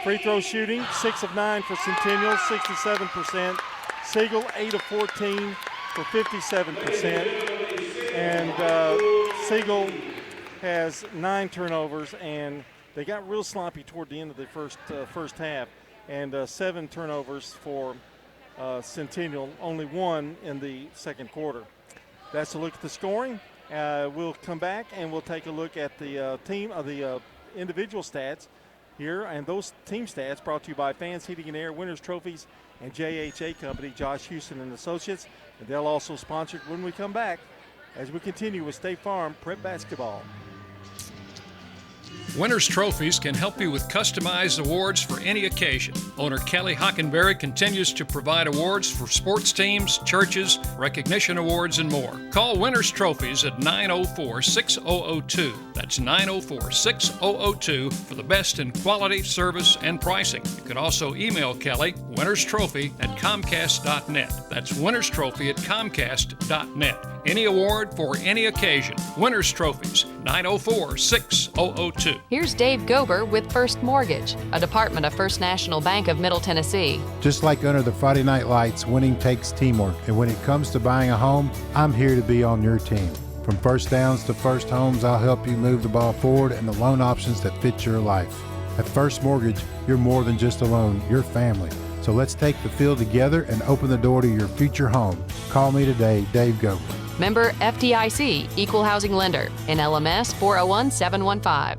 Free throw shooting, 6 of 9 for Centennial, 67%. Siegel, 8 of 14 for 57%. And Siegel has 9 turnovers, and they got real sloppy toward the end of the first half. And 7 turnovers for Centennial, only 1 in the second quarter. That's a look at the scoring. We'll come back and we'll take a look at the individual stats here, and those team stats brought to you by Fans Heating and Air, Winners Trophies, and JHA Company, Josh Houston and Associates. And they'll also sponsor it when we come back as we continue with State Farm Prep Basketball. Winners Trophies can help you with customized awards for any occasion. Owner Kelly Hockenberry continues to provide awards for sports teams, churches, recognition awards, and more. Call Winners Trophies at 904-6002. That's 904-6002 for the best in quality, service, and pricing. You can also email Kelly, winnerstrophy@comcast.net. That's winnerstrophy@comcast.net. Any award for any occasion. Winners Trophies, 904-6002. Here's Dave Gober with First Mortgage, a department of First National Bank of Middle Tennessee. Just like under the Friday Night Lights, winning takes teamwork. And when it comes to buying a home, I'm here to be on your team. From first downs to first homes, I'll help you move the ball forward and the loan options that fit your life. At First Mortgage, you're more than just a loan, you're family. So let's take the field together and open the door to your future home. Call me today, Dave Gober. Member FDIC, Equal Housing Lender, NLMS 401715.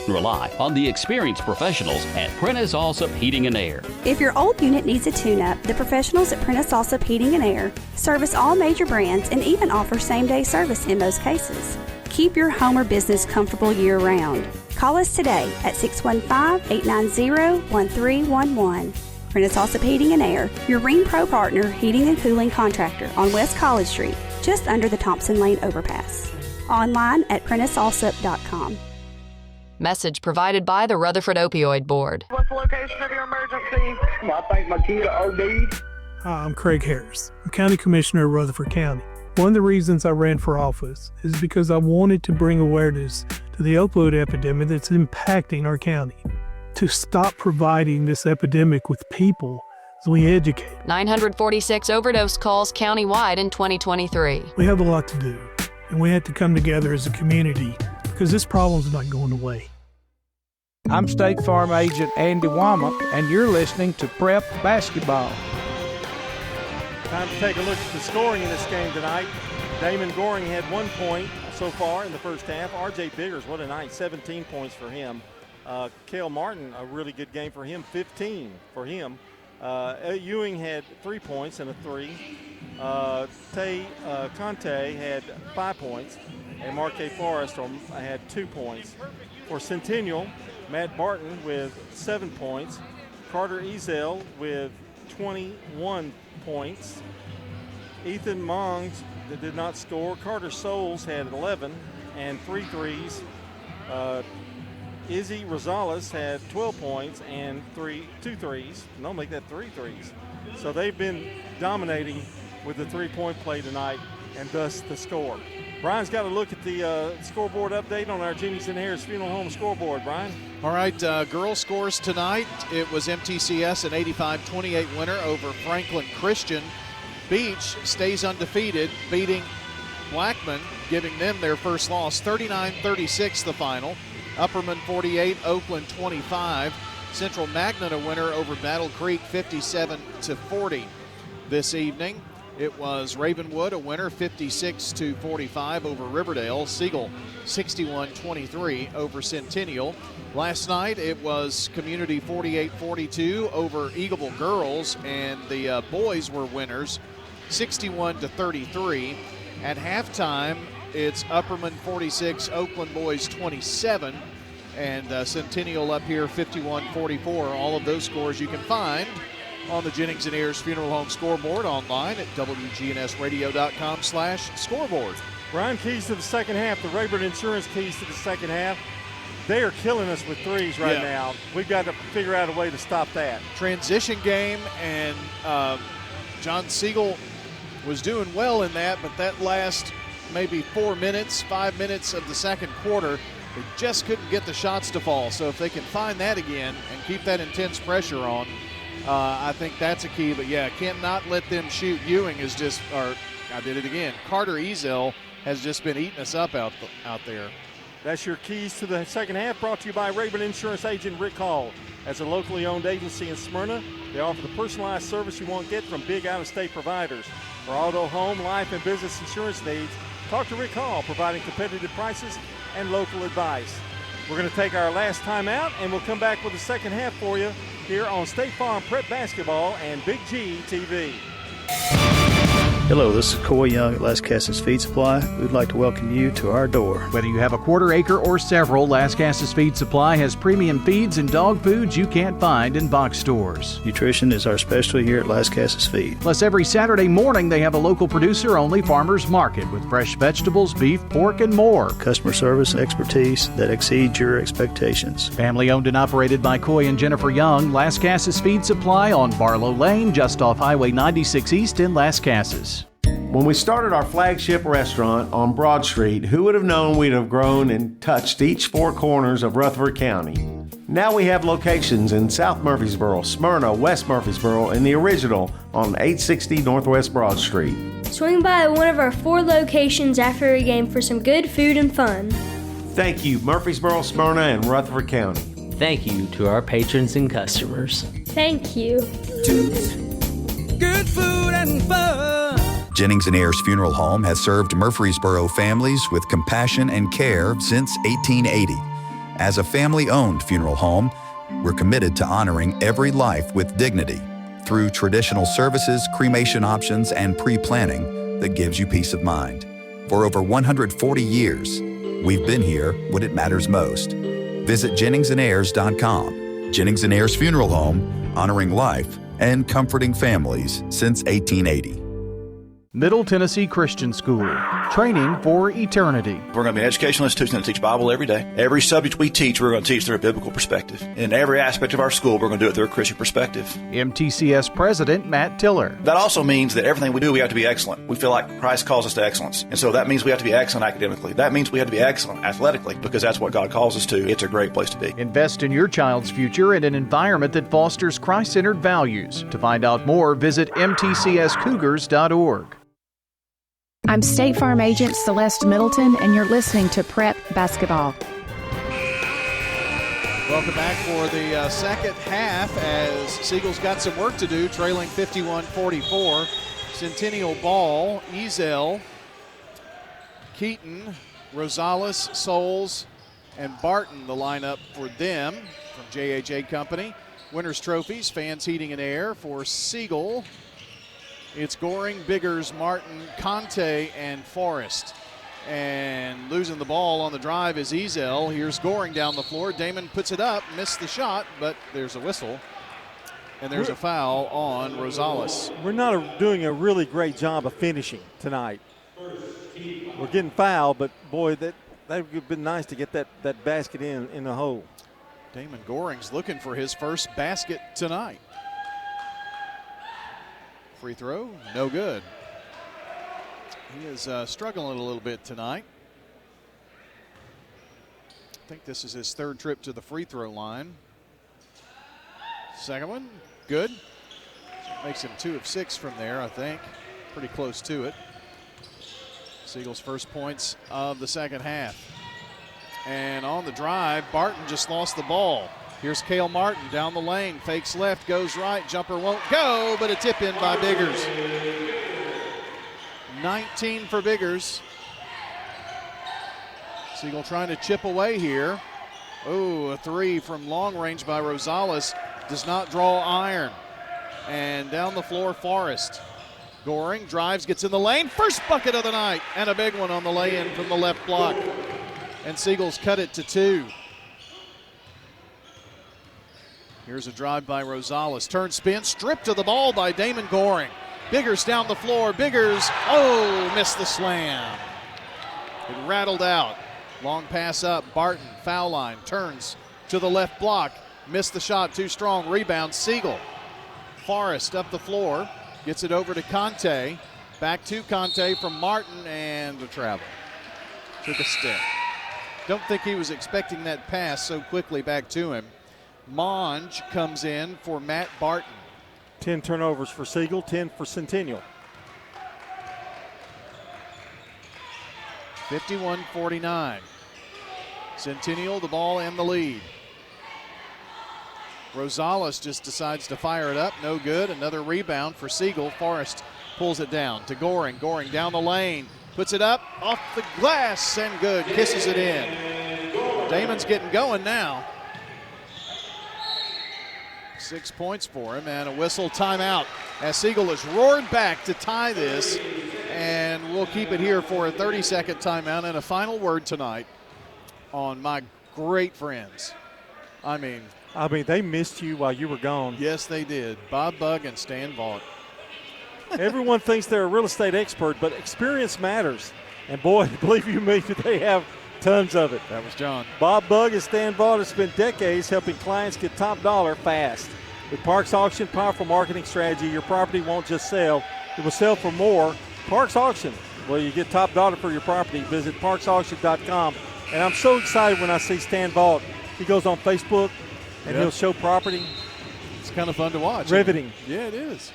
Rely on the experienced professionals at Prentice Allsup Heating and Air. If your old unit needs a tune-up, the professionals at Prentice Allsup Heating and Air service all major brands and even offer same-day service in most cases. Keep your home or business comfortable year-round. Call us today at 615-890-1311. Prentice Allsup Heating and Air, your Ring Pro partner heating and cooling contractor on West College Street, just under the Thompson Lane overpass. Online at PrenticeAllsup.com. Message provided by the Rutherford Opioid Board. What's the location of your emergency? I think my kid OD'd. Hi, I'm Craig Harris. I'm County Commissioner of Rutherford County. One of the reasons I ran for office is because I wanted to bring awareness to the opioid epidemic that's impacting our county. To stop providing this epidemic with people as we educate. 946 overdose calls countywide in 2023. We have a lot to do, and we have to come together as a community because this problem's not going away. I'm State Farm Agent Andy Wama, and you're listening to Prep Basketball. Time to take a look at the scoring in this game tonight. Damon Goring had 1 point so far in the first half. R.J. Biggers, what a night, 17 points for him. Cale Martin, a really good game for him, 15 for him. Ewing had 3 points and a 3. Tay Conte had 5 points, and Marquez Forrest had 2 points. For Centennial, Matt Barton with 7 points. Carter Ezel with 21 points. Ethan Mongs did not score. Carter Souls had 11 and 3 threes. Izzy Rosales had 12 points and 2 threes. No, make that 3 threes. So they've been dominating with the 3-point play tonight, and thus the score. Brian's got to look at the scoreboard update on our Jennings and Harris Funeral Home scoreboard. Brian? All right, girls scores tonight. It was MTCS an 85-28 winner over Franklin Christian. Beach stays undefeated, beating Blackman, giving them their first loss. 39-36 the final. Upperman 48, Oakland 25. Central Magnet a winner over Battle Creek 57-40 this evening. It was Ravenwood a winner 56-45 over Riverdale. Siegel 61-23 over Centennial. Last night it was Community 48-42 over Eagleville Girls, and the boys were winners 61-33. At halftime, it's Upperman 46, Oakland Boys 27, and Centennial up here 51-44. All of those scores you can find on the Jennings and Ayers Funeral Home scoreboard online at WGNSradio.com/scoreboard. Brian, keys to the second half, the Rayburn Insurance keys to the second half. They are killing us with threes right now. We've got to figure out a way to stop that. Transition game, and John Siegel was doing well in that, but that last maybe 5 minutes of the second quarter, they just couldn't get the shots to fall. So if they can find that again and keep that intense pressure on, I think that's a key. But yeah, cannot let them shoot. Ewing is just, or I did it again. Carter Ezel has just been eating us up out there. That's your keys to the second half, brought to you by Rayburn Insurance agent Rick Hall. As a locally owned agency in Smyrna, they offer the personalized service you won't get from big out-of-state providers. For auto, home, life, and business insurance needs, talk to Rick Hall, providing competitive prices and local advice. We're going to take our last time out, and we'll come back with the second half for you here on State Farm Prep Basketball and Big G TV. Hello, this is Coy Young at Las Casas Feed Supply. We'd like to welcome you to our door. Whether you have a quarter acre or several, Las Casas Feed Supply has premium feeds and dog foods you can't find in box stores. Nutrition is our specialty here at Las Casas Feed. Plus, every Saturday morning they have a local producer-only farmers market with fresh vegetables, beef, pork, and more. Customer service and expertise that exceeds your expectations. Family owned and operated by Coy and Jennifer Young, Las Casas Feed Supply on Barlow Lane, just off Highway 96 East in Las Casas. When we started our flagship restaurant on Broad Street, who would have known we'd have grown and touched each 4 corners of Rutherford County? Now we have locations in South Murfreesboro, Smyrna, West Murfreesboro, and the original on 860 Northwest Broad Street. Swing by one of our 4 locations after a game for some good food and fun. Thank you, Murfreesboro, Smyrna, and Rutherford County. Thank you to our patrons and customers. Thank you. Good food and fun. Jennings and Ayers Funeral Home has served Murfreesboro families with compassion and care since 1880. As a family-owned funeral home, we're committed to honoring every life with dignity through traditional services, cremation options, and pre-planning that gives you peace of mind. For over 140 years, we've been here when it matters most. Visit JenningsandAyers.com. Jennings and Ayers Funeral Home, honoring life and comforting families since 1880. Middle Tennessee Christian School, training for eternity. We're going to be an educational institution that teach Bible every day. Every subject we teach, we're going to teach through a biblical perspective. In every aspect of our school, we're going to do it through a Christian perspective. MTCS President Matt Tiller. That also means that everything we do, we have to be excellent. We feel like Christ calls us to excellence. And so that means we have to be excellent academically. That means we have to be excellent athletically, because that's what God calls us to. It's a great place to be. Invest in your child's future in an environment that fosters Christ-centered values. To find out more, visit mtcscougars.org. I'm State Farm Agent Celeste Middleton, and you're listening to Prep Basketball. Welcome back for the second half as Siegel's got some work to do, trailing 51-44. Centennial ball, Ezel, Keaton, Rosales, Souls, and Barton, the lineup for them from JHA Company. Winners trophies, fans, heating, and air for Siegel. It's Goring, Biggers, Martin, Conte, and Forrest. And losing the ball on the drive is Ezel. Here's Goring down the floor. Damon puts it up, missed the shot, but there's a whistle. And there's a foul on Rosales. We're not doing a really great job of finishing tonight. We're getting fouled, but boy, that would have been nice to get that basket in the hole. Damon Goring's looking for his first basket tonight. Free throw, no good. He is struggling a little bit tonight. I think this is his third trip to the free throw line. Second one, good. Makes him 2 of 6 from there, I think. Pretty close to it. Siegel's first points of the second half. And on the drive, Barton just lost the ball. Here's Cale Martin down the lane, fakes left, goes right, jumper won't go, but a tip in by Biggers. 19 for Biggers. Siegel trying to chip away here. Oh, a 3 from long range by Rosales. Does not draw iron. And down the floor, Forrest. Goring drives, gets in the lane. First bucket of the night, and a big one on the lay-in from the left block. And Siegel's cut it to 2. Here's a drive by Rosales. Turn spin, stripped of the ball by Damon Goring. Biggers down the floor. Biggers, missed the slam. It rattled out. Long pass up. Barton, foul line, turns to the left block. Missed the shot, too strong. Rebound, Siegel. Forrest up the floor. Gets it over to Conte. Back to Conte from Martin, and the travel. Took a step. Don't think he was expecting that pass so quickly back to him. Monge comes in for Matt Barton. 10 turnovers for Siegel, 10 for Centennial. 51-49. Centennial, the ball and the lead. Rosales just decides to fire it up. No good. Another rebound for Siegel. Forrest pulls it down to Goring. Goring down the lane. Puts it up off the glass and good. Kisses it in. Damon's getting going now. 6 points for him and a whistle timeout as Siegel has roared back to tie this, and we'll keep it here for a 30-second timeout and a final word tonight on my great friends. I mean, they missed you while you were gone. Yes, they did. Bob Bugg and Stan Vaught. Everyone thinks they're a real estate expert, but experience matters. And boy, believe you me, they have tons of it. That was John. Bob Bugg and Stan Vaught have spent decades helping clients get top dollar fast. With Parks Auction powerful marketing strategy, your property won't just sell, it will sell for more. Parks Auction, well, you get top dollar for your property. Visit parksauction.com. And I'm so excited when I see Stan Vaught. He goes on Facebook and he'll show property. It's kind of fun to watch. Riveting. Yeah, it is.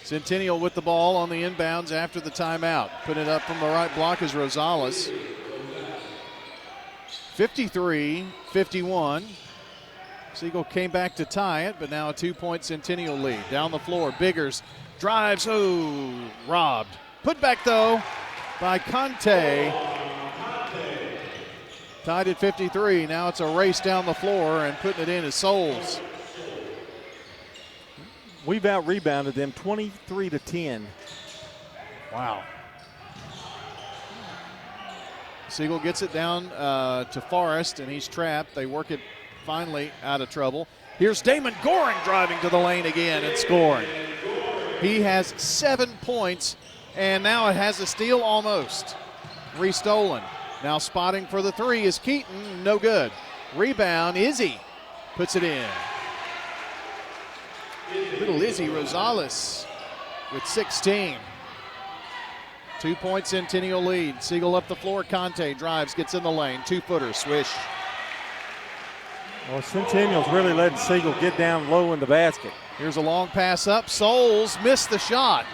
Centennial with the ball on the inbounds after the timeout. Put it up from the right block is Rosales. 53-51. Siegel came back to tie it, but now a 2-point Centennial lead. Down the floor, Biggers drives, robbed. Put back though by Conte. Tied at 53, now it's a race down the floor, and putting it in is Souls. We've out-rebounded them 23-10. Wow. Siegel gets it down to Forrest, and he's trapped. They work it finally out of trouble. Here's Damon Goring driving to the lane again and scoring. He has 7 points, and now it has a steal almost. Restolen. Now spotting for the three is Keaton. No good. Rebound, Izzy puts it in. Little Izzy Rosales with 16. 2 point Centennial lead. Siegel up the floor. Conte drives, gets in the lane. 2-footer, swish. Well, Centennial's really letting Siegel get down low in the basket. Here's a long pass up. Souls missed the shot.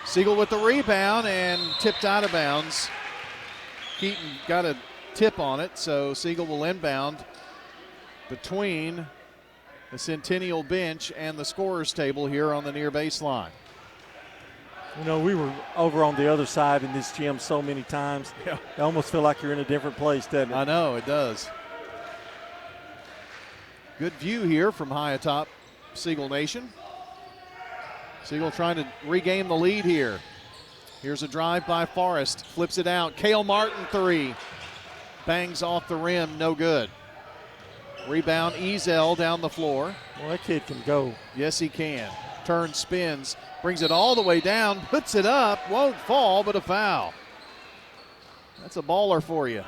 Siegel with the rebound and tipped out of bounds. Keaton got a tip on it, so Siegel will inbound between the Centennial bench and the scorer's table here on the near baseline. You know, we were over on the other side in this gym so many times. Yeah. I almost feel like you're in a different place, doesn't it? I know, it does. Good view here from high atop Siegel Nation. Siegel trying to regain the lead here. Here's a drive by Forrest, flips it out. Cale Martin three. Bangs off the rim, no good. Rebound, Ezel down the floor. Well, that kid can go. Yes, he can. Turns, spins, brings it all the way down, puts it up, won't fall, but a foul. That's a baller for you.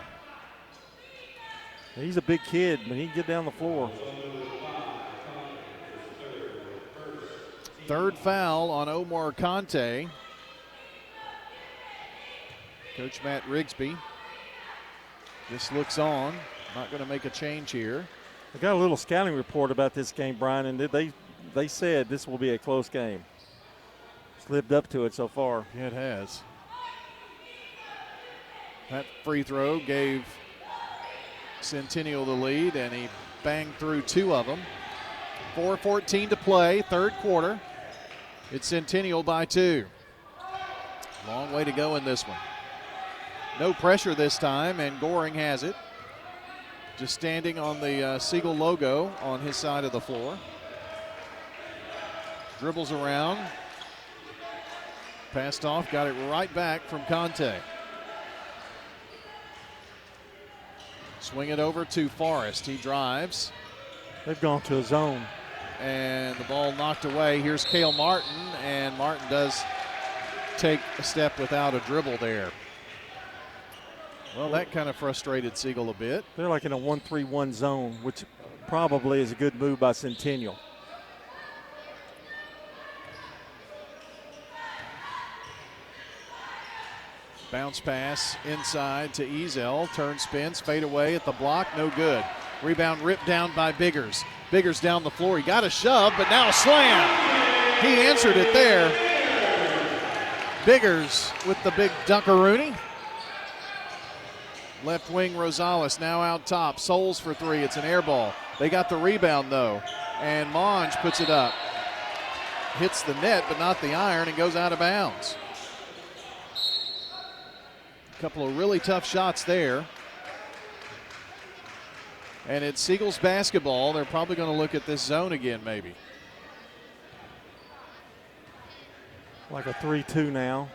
He's a big kid, but he can get down the floor. Third foul on Omar Conte. Coach Matt Rigsby just looks on. Not going to make a change here. I got a little scouting report about this game, Brian, and they said this will be a close game. It's lived up to it so far. Yeah, it has. That free throw gave Centennial the lead, and he banged through 2 of them. 4:14 to play, third quarter. It's Centennial by 2. Long way to go in this one. No pressure this time, and Goring has it. Just standing on the Siegel logo on his side of the floor. Dribbles around. Passed off, got it right back from Conte. Swing it over to Forrest. He drives. They've gone to a zone. And the ball knocked away. Here's Cale Martin, and Martin does take a step without a dribble there. Well, that kind of frustrated Siegel a bit. They're like in a 1-3-1 zone, which probably is a good move by Centennial. Bounce pass inside to Ezel. Turn, spins, fade away at the block. No good. Rebound ripped down by Biggers. Biggers down the floor. He got a shove, but now a slam. He answered it there. Biggers with the big dunkaroonie. Left wing Rosales now out top. Souls for 3. It's an air ball. They got the rebound, though. And Monge puts it up. Hits the net, but not the iron, and goes out of bounds. A couple of really tough shots there. And it's Siegel's basketball. They're probably going to look at this zone again, maybe. Like a 3-2 now.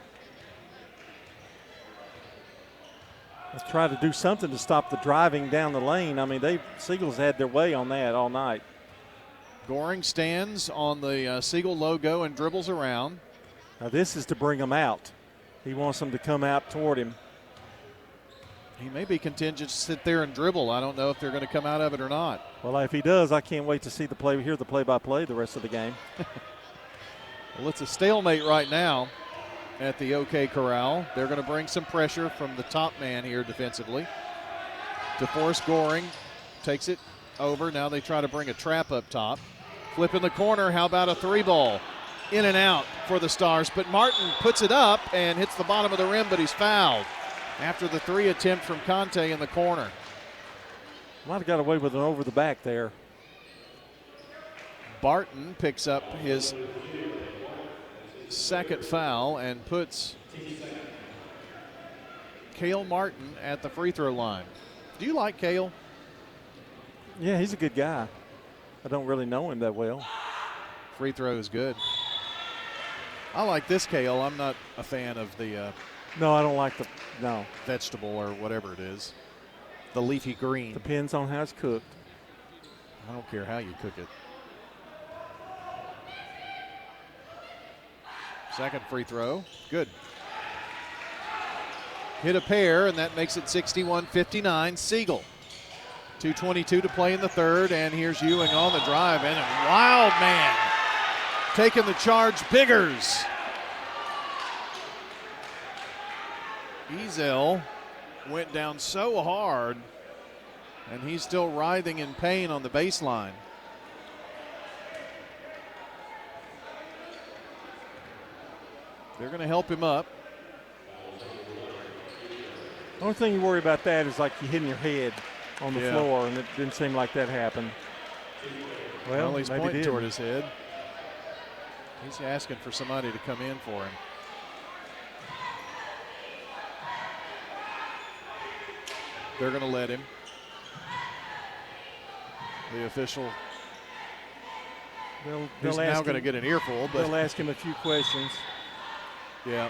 Let's try to do something to stop the driving down the lane. I mean, Siegel's had their way on that all night. Goring stands on the Siegel logo and dribbles around. Now this is to bring them out. He wants them to come out toward him. He may be contingent to sit there and dribble. I don't know if they're going to come out of it or not. Well, if he does, I can't wait to see hear the play-by-play the rest of the game. Well, it's a stalemate right now at the OK Corral. They're going to bring some pressure from the top man here defensively. To force Goring, takes it over. Now they try to bring a trap up top. Flip in the corner. How about a 3-ball? In and out for the Stars. But Martin puts it up and hits the bottom of the rim, but he's fouled after the 3 attempt from Conte in the corner. Might have got away with an over the back there. Barton picks up his second foul and puts Cale Martin at the free throw line. Do you like Cale? Yeah, he's a good guy. I don't really know him that well. Free throw is good. I like this Cale. I'm not a fan of the no, I don't like the vegetable or whatever it is. The leafy green. Depends on how it's cooked. I don't care how you cook it. Second free throw, good. Hit a pair, and that makes it 61-59. Siegel. 2:22 to play in the third, and here's Ewing on the drive, and a wild man taking the charge. Biggers. Ezel went down so hard, and he's still writhing in pain on the baseline. They're going to help him up. The only thing you worry about that is like you hitting your head on the floor, and it didn't seem like that happened. Well, he's pointing toward his head. He's asking for somebody to come in for him. They're going to let him. The official is now going to get an earful. But they'll ask him a few questions. Yeah.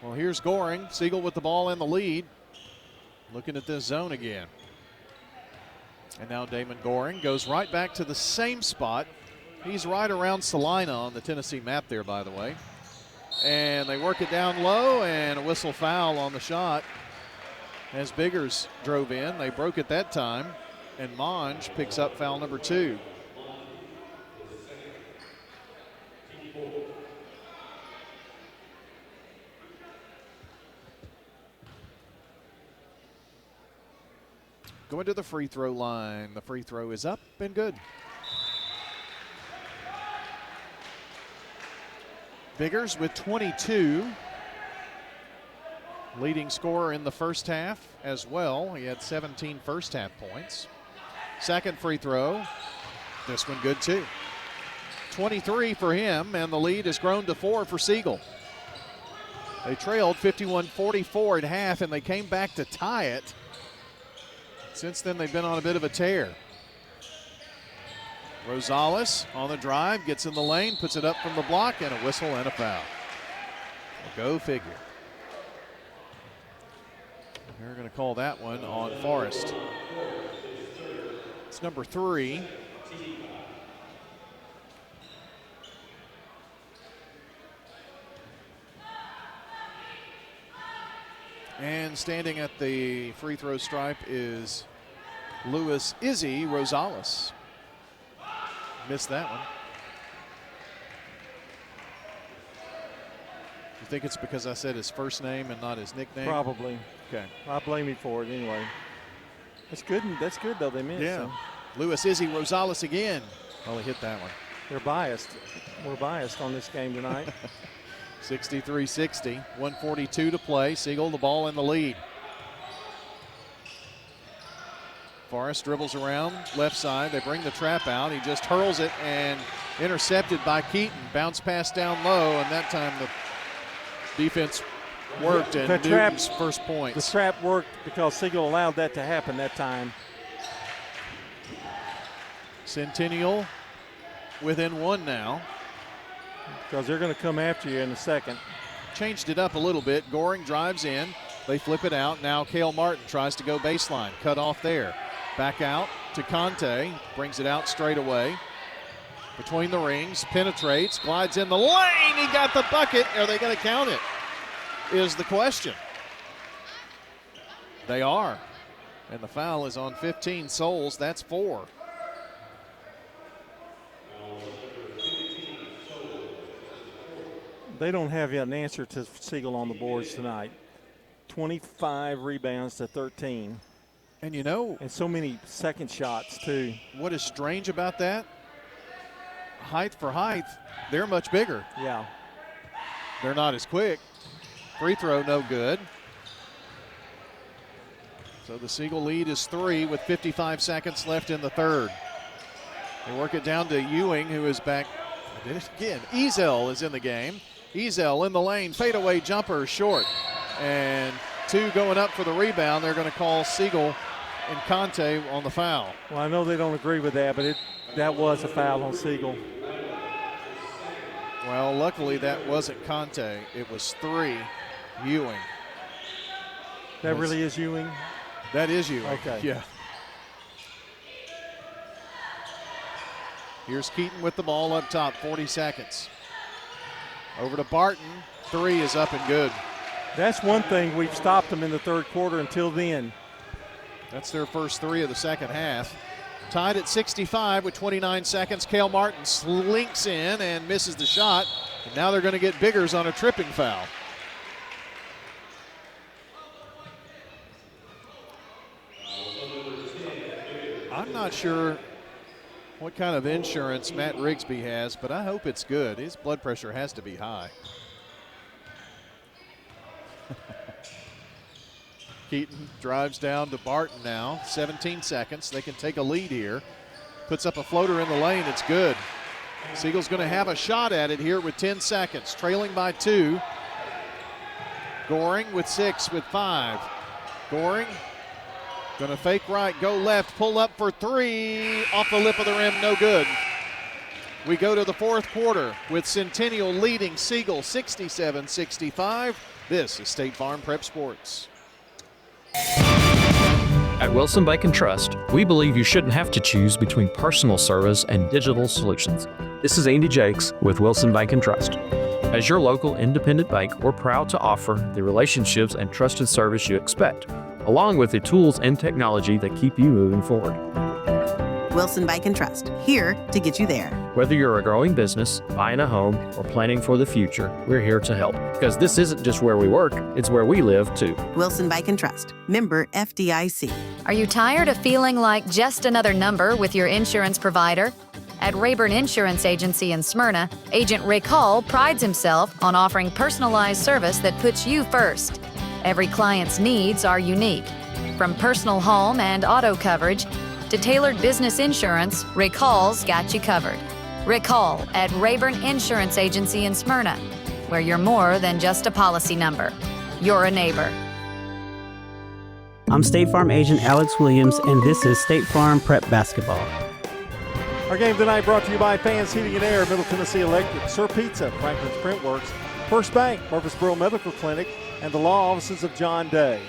Well, here's Goring. Siegel with the ball in the lead. Looking at this zone again. And now Damon Goring goes right back to the same spot. He's right around Salina on the Tennessee map there, by the way. And they work it down low, and a whistle foul on the shot as Biggers drove in. They broke it that time, and Monge picks up foul number 2. Going to the free throw line. The free throw is up and good. Biggers with 22. Leading scorer in the first half as well. He had 17 first half points. Second free throw. This one good too. 23 for him, and the lead has grown to 4 for Siegel. They trailed 51-44 at half, and they came back to tie it. Since then, they've been on a bit of a tear. Rosales on the drive, gets in the lane, puts it up from the block, and a whistle and a foul. Well, go figure. They're going to call that one on Forrest. It's number 3. And standing at the free throw stripe is Luis Izzy Rosales. Missed that one. You think it's because I said his first name and not his nickname? Probably. Okay. I blame you for it anyway. That's good. That's good though. They missed. Yeah. So. Luis Izzy Rosales again. Well, he hit that one. They're biased. We're biased on this game tonight. 63-60, 1:42 to play. Siegel the ball in the lead. Forrest dribbles around left side. They bring the trap out. He just hurls it and intercepted by Keaton. Bounce pass down low, and that time the defense worked and Newton's first points. The trap worked because Siegel allowed that to happen that time. Centennial within 1 now. Because they're going to come after you in a second. Changed it up a little bit. Goring drives in. They flip it out. Now Cale Martin tries to go baseline. Cut off there. Back out to Conte. Brings it out straight away. Between the rings. Penetrates. Glides in the lane. He got the bucket. Are they going to count it? Is the question. They are. And the foul is on 15 Souls. That's 4. They don't have an answer to Siegel on the boards tonight. 25 rebounds to 13. And you know. And so many second shots, too. What is strange about that? Height for height, they're much bigger. Yeah. They're not as quick. Free throw, no good. So the Siegel lead is 3 with 55 seconds left in the third. They work it down to Ewing, who is back. I did it again. Ezel is in the game. Ezel in the lane, fadeaway jumper, short. And 2 going up for the rebound. They're going to call Siegel and Conte on the foul. Well, I know they don't agree with that, but that was a foul on Siegel. Well, luckily that wasn't Conte. It was 3. Ewing. That really is Ewing? That is Ewing. Okay. Yeah. Here's Keaton with the ball up top, 40 seconds. Over to Barton. 3 is up and good. That's one thing. We've stopped them in the third quarter until then. That's their first 3 of the second half. Tied at 65 with 29 seconds. Cale Martin slinks in and misses the shot. And now they're going to get Biggers on a tripping foul. I'm not sure what kind of insurance Matt Rigsby has, but I hope it's good. His blood pressure has to be high. Keaton drives down to Barton now. 17 seconds. They can take a lead here. Puts up a floater in the lane. It's good. Siegel's going to have a shot at it here with 10 seconds. Trailing by 2. Goring with 6 with 5. Goring going to fake right, go left, pull up for 3. Off the lip of the rim, no good. We go to the fourth quarter with Centennial leading Siegel 67-65. This is State Farm Prep Sports. At Wilson Bank & Trust, we believe you shouldn't have to choose between personal service and digital solutions. This is Andy Jakes with Wilson Bank & Trust. As your local independent bank, we're proud to offer the relationships and trusted service you expect, along with the tools and technology that keep you moving forward. Wilson Bank & Trust, here to get you there. Whether you're a growing business, buying a home, or planning for the future, we're here to help. Because this isn't just where we work, it's where we live too. Wilson Bank & Trust, member FDIC. Are you tired of feeling like just another number with your insurance provider? At Rayburn Insurance Agency in Smyrna, Agent Rick Hall prides himself on offering personalized service that puts you first. Every client's needs are unique. From personal home and auto coverage to tailored business insurance, Rick Hall's got you covered. Rick Hall at Rayburn Insurance Agency in Smyrna, where you're more than just a policy number. You're a neighbor. I'm State Farm Agent Alex Williams, and this is State Farm Prep Basketball. Our game tonight brought to you by Fans Heating and Air, Middle Tennessee Electric, Sir Pizza, Franklin's Printworks, First Bank, Murfreesboro Medical Clinic, and the law offices of John Day.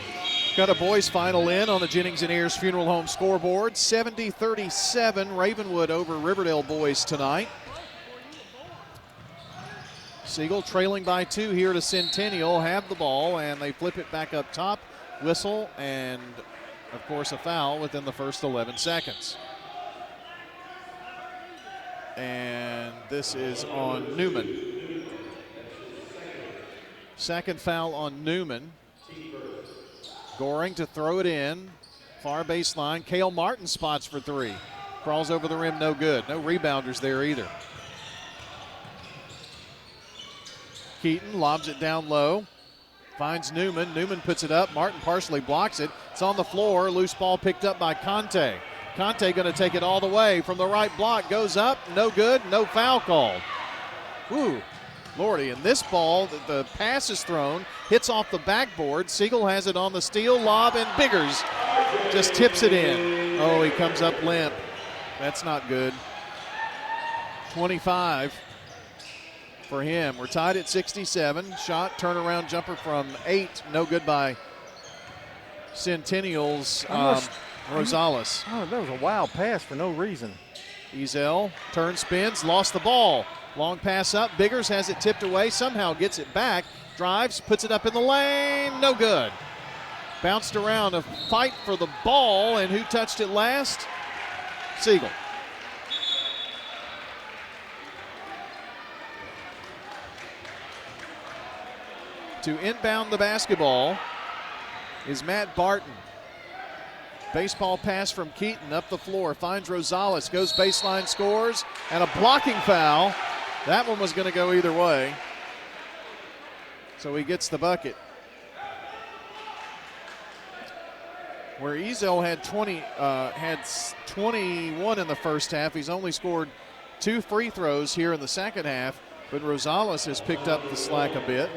Got a boys final in on the Jennings and Ayers Funeral Home scoreboard. 70-37 Ravenwood over Riverdale boys tonight. Siegel trailing by 2 here to Centennial. Have the ball and they flip it back up top. Whistle and of course a foul within the first 11 seconds. And this is on Newman. Second foul on Newman. Goring to throw it in. Far baseline. Cale Martin spots for 3. Crawls over the rim, no good. No rebounders there either. Keaton lobs it down low. Finds Newman. Newman puts it up. Martin partially blocks it. It's on the floor. Loose ball picked up by Conte. Conte going to take it all the way from the right block. Goes up. No good. No foul called. Woo. Lordy, and this ball, the pass is thrown, hits off the backboard. Siegel has it on the steal, lob, and Biggers just tips it in. Oh, he comes up limp. That's not good. 25 for him. We're tied at 67. Shot, turnaround jumper from 8. No good by Centennial's Rosales. Oh, that was a wild pass for no reason. Ezel turns, spins, lost the ball. Long pass up. Biggers has it tipped away. Somehow gets it back. Drives, puts it up in the lane. No good. Bounced around. A fight for the ball. And who touched it last? Siegel. To inbound the basketball is Matt Barton. Baseball pass from Keaton up the floor. Finds Rosales. Goes baseline, scores. And a blocking foul. That one was going to go either way. So he gets the bucket. Where Ezel had 21 in the first half, he's only scored 2 free throws here in the second half, but Rosales has picked up the slack a bit.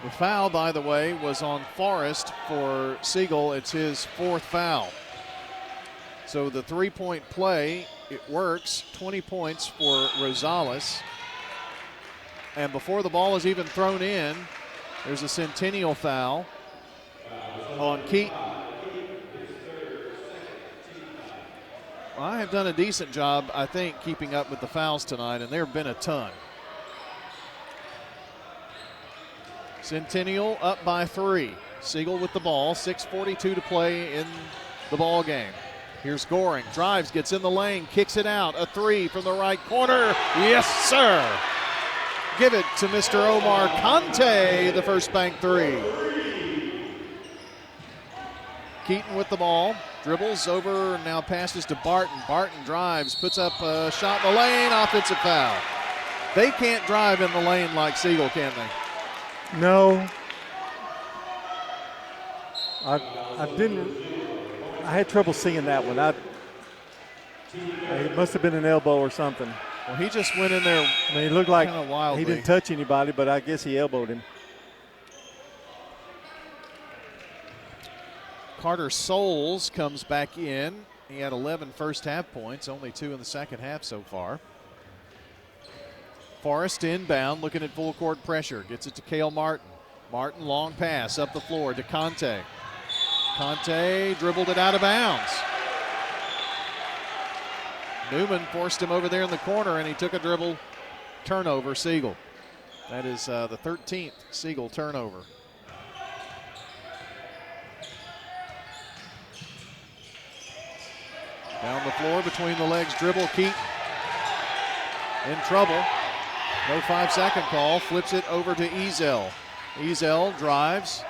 The foul, by the way, was on Forrest for Siegel. It's his 4th foul. So the 3-point play, it works. 20 points for Rosales. And before the ball is even thrown in, there's a Centennial foul on Keaton. Well, I have done a decent job, I think, keeping up with the fouls tonight, and there have been a ton. Centennial up by 3. Siegel with the ball, 6:42 to play in the ball game. Here's Goring, drives, gets in the lane, kicks it out. A 3 from the right corner. Yes, sir. Give it to Mr. Omar Conte, the first bank 3. Keaton with the ball, dribbles over, now passes to Barton. Barton drives, puts up a shot in the lane, offensive foul. They can't drive in the lane like Siegel, can they? No. I had trouble seeing that one. It must have been an elbow or something. Well, he just went in there. I mean, he looked like wildly. He didn't touch anybody, but I guess he elbowed him. Carter Souls comes back in. He had 11 first half points, only 2 in the second half so far. Forrest inbound, looking at full court pressure. Gets it to Cale Martin. Martin, long pass up the floor to Conte. Conte dribbled it out of bounds. Newman forced him over there in the corner, and he took a dribble turnover, Siegel. That is the 13th Siegel turnover. Down the floor between the legs, dribble, Keaton. In trouble. No 5-second call, flips it over to Ezel. Ezel drives,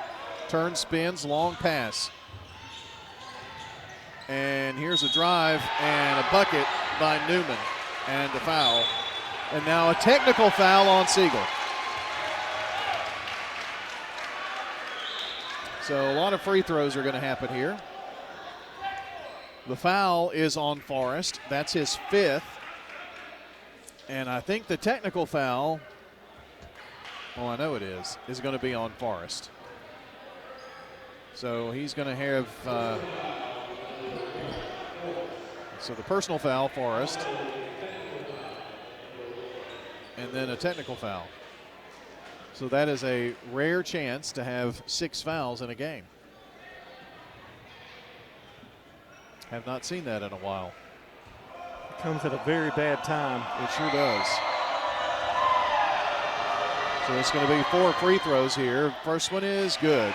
turns, spins, long pass. And here's a drive and a bucket by Newman and a foul. And now a technical foul on Siegel. So a lot of free throws are going to happen here. The foul is on Forrest. That's his 5th. And I think the technical foul, oh, I know it is going to be on Forrest. So he's going to have, so the personal foul, Forrest, and then a technical foul. So that is a rare chance to have 6 fouls in a game. Have not seen that in a while. It comes at a very bad time. It sure does. So it's going to be 4 free throws here. First one is good.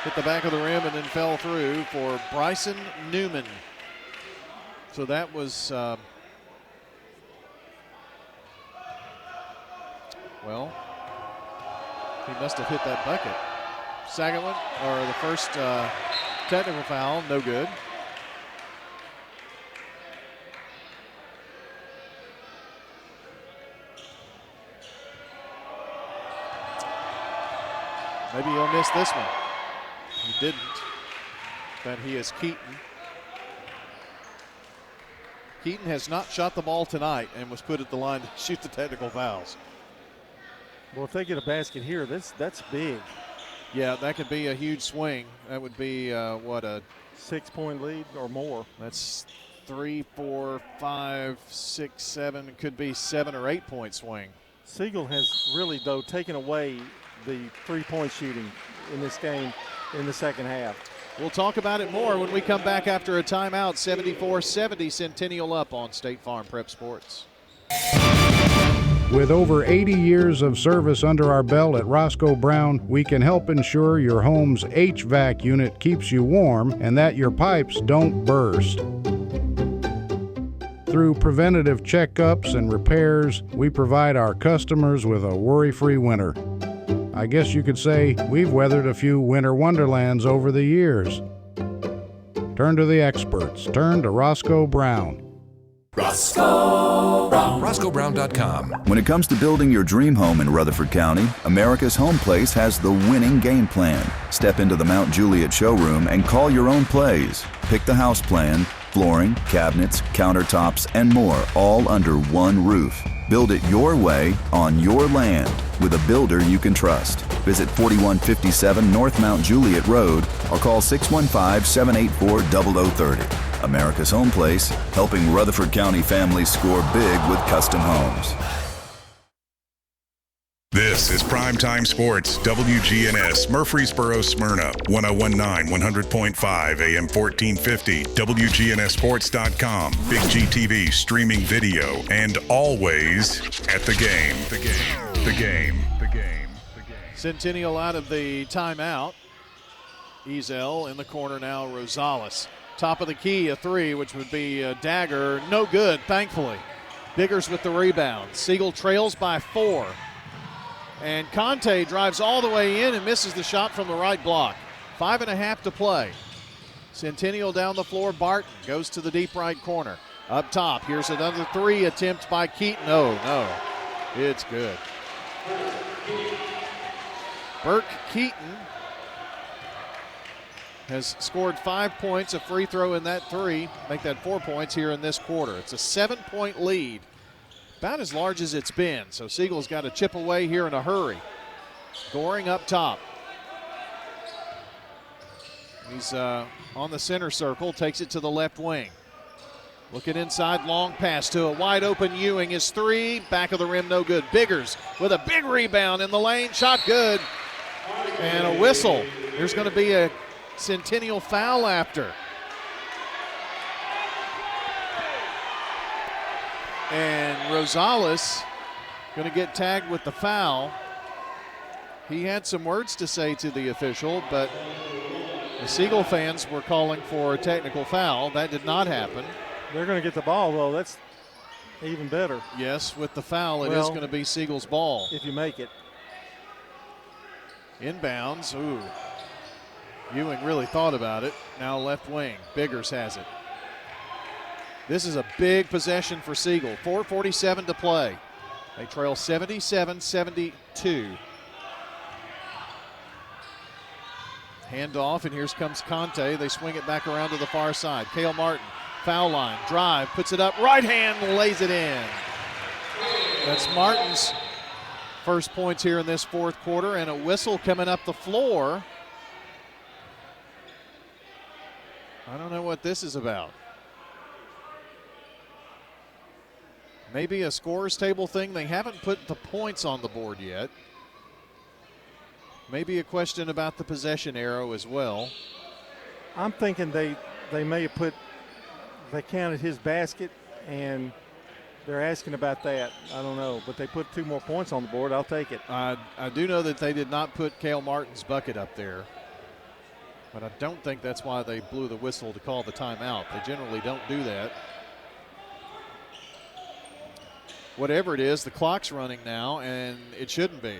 Hit the back of the rim and then fell through for Bryson Newman. So that was, well, he must have hit that bucket. Second one, or the first technical foul, no good. Maybe he'll miss this one. He didn't. But he is Keaton. Keaton has not shot the ball tonight and was put at the line to shoot the technical fouls. Well, if they get a basket here, that's big. Yeah, that could be a huge swing. That would be, what, a 6-point lead or more. That's 3, 4, 5, 6, 7. It could be 7 or 8 point swing. Siegel has really, though, taken away the 3-point shooting in this game in the second half. We'll talk about it more when we come back after a timeout. 74-70, Centennial up on State Farm Prep Sports. With over 80 years of service under our belt at Roscoe Brown, we can help ensure your home's HVAC unit keeps you warm and that your pipes don't burst. Through preventative checkups and repairs, we provide our customers with a worry-free winter. I guess you could say we've weathered a few winter wonderlands over the years. Turn to the experts. Turn to Roscoe Brown. Roscoe Brown. RoscoeBrown.com. When it comes to building your dream home in Rutherford County, America's Home Place has the winning game plan. Step into the Mount Juliet showroom and call your own plays. Pick the house plan, flooring, cabinets, countertops, and more, all under one roof. Build it your way on your land with a builder you can trust. Visit 4157 North Mount Juliet Road or call 615-784-0030. America's Home Place, helping Rutherford County families score big with custom homes. This is Primetime Sports, WGNS, Murfreesboro, Smyrna, 1019, 100.5, AM 1450, WGNSSports.com, Big GTV, streaming video, and always at the game. The game. The game. The game. The game. Centennial out of the timeout. Ezel in the corner now, Rosales. Top of the key, a three, which would be a dagger. No good, thankfully. Biggers with the rebound. Siegel trails by 4. And Conte drives all the way in and misses the shot from the right block. 5.5 to play. Centennial down the floor. Barton goes to the deep right corner. Up top, here's another 3 attempt by Keaton. Oh, no. It's good. Burke Keaton has scored 5 points, a free throw in that 3, make that 4 points here in this quarter. It's a 7-point lead, about as large as it's been. So Siegel's got to chip away here in a hurry. Goring up top. He's on the center circle, takes it to the left wing. Looking inside, long pass to a wide open Ewing. His 3, back of the rim, no good. Biggers with a big rebound in the lane, shot good. And a whistle. There's going to be a Centennial foul after. And Rosales going to get tagged with the foul. He had some words to say to the official, but the Siegel fans were calling for a technical foul. That did not happen. They're going to get the ball, though. That's even better. Yes, with the foul, it is going to be Siegel's ball. If you make it. Inbounds. Ooh. Ewing really thought about it. Now left wing. Biggers has it. This is a big possession for Siegel. 4:47 to play. They trail 77-72. Handoff, and here comes Conte. They swing it back around to the far side. Cale Martin, foul line, drive, puts it up, right hand, lays it in. That's Martin's first points here in this fourth quarter, and a whistle coming up the floor. I don't know what this is about. Maybe a scorer's table thing. They haven't put the points on the board yet. Maybe a question about the possession arrow as well. I'm thinking they may have they counted his basket and they're asking about that. I don't know, but they put 2 more points on the board. I'll take it. I do know that they did not put Cale Martin's bucket up there. But I don't think that's why they blew the whistle to call the timeout. They generally don't do that. Whatever it is, the clock's running now, and it shouldn't be.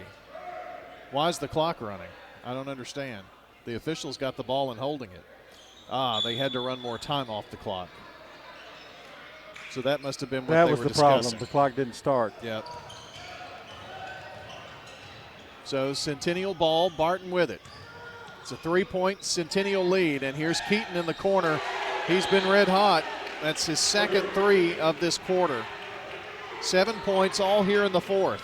Why is the clock running? I don't understand. The officials got the ball and holding it. They had to run more time off the clock. So that must have been what they were discussing. That was the problem. The clock didn't start. Yep. So Centennial ball, Barton with it. It's a 3-point Centennial lead, and here's Keaton in the corner. He's been red hot. That's his second 3 of this quarter. 7 points all here in the fourth.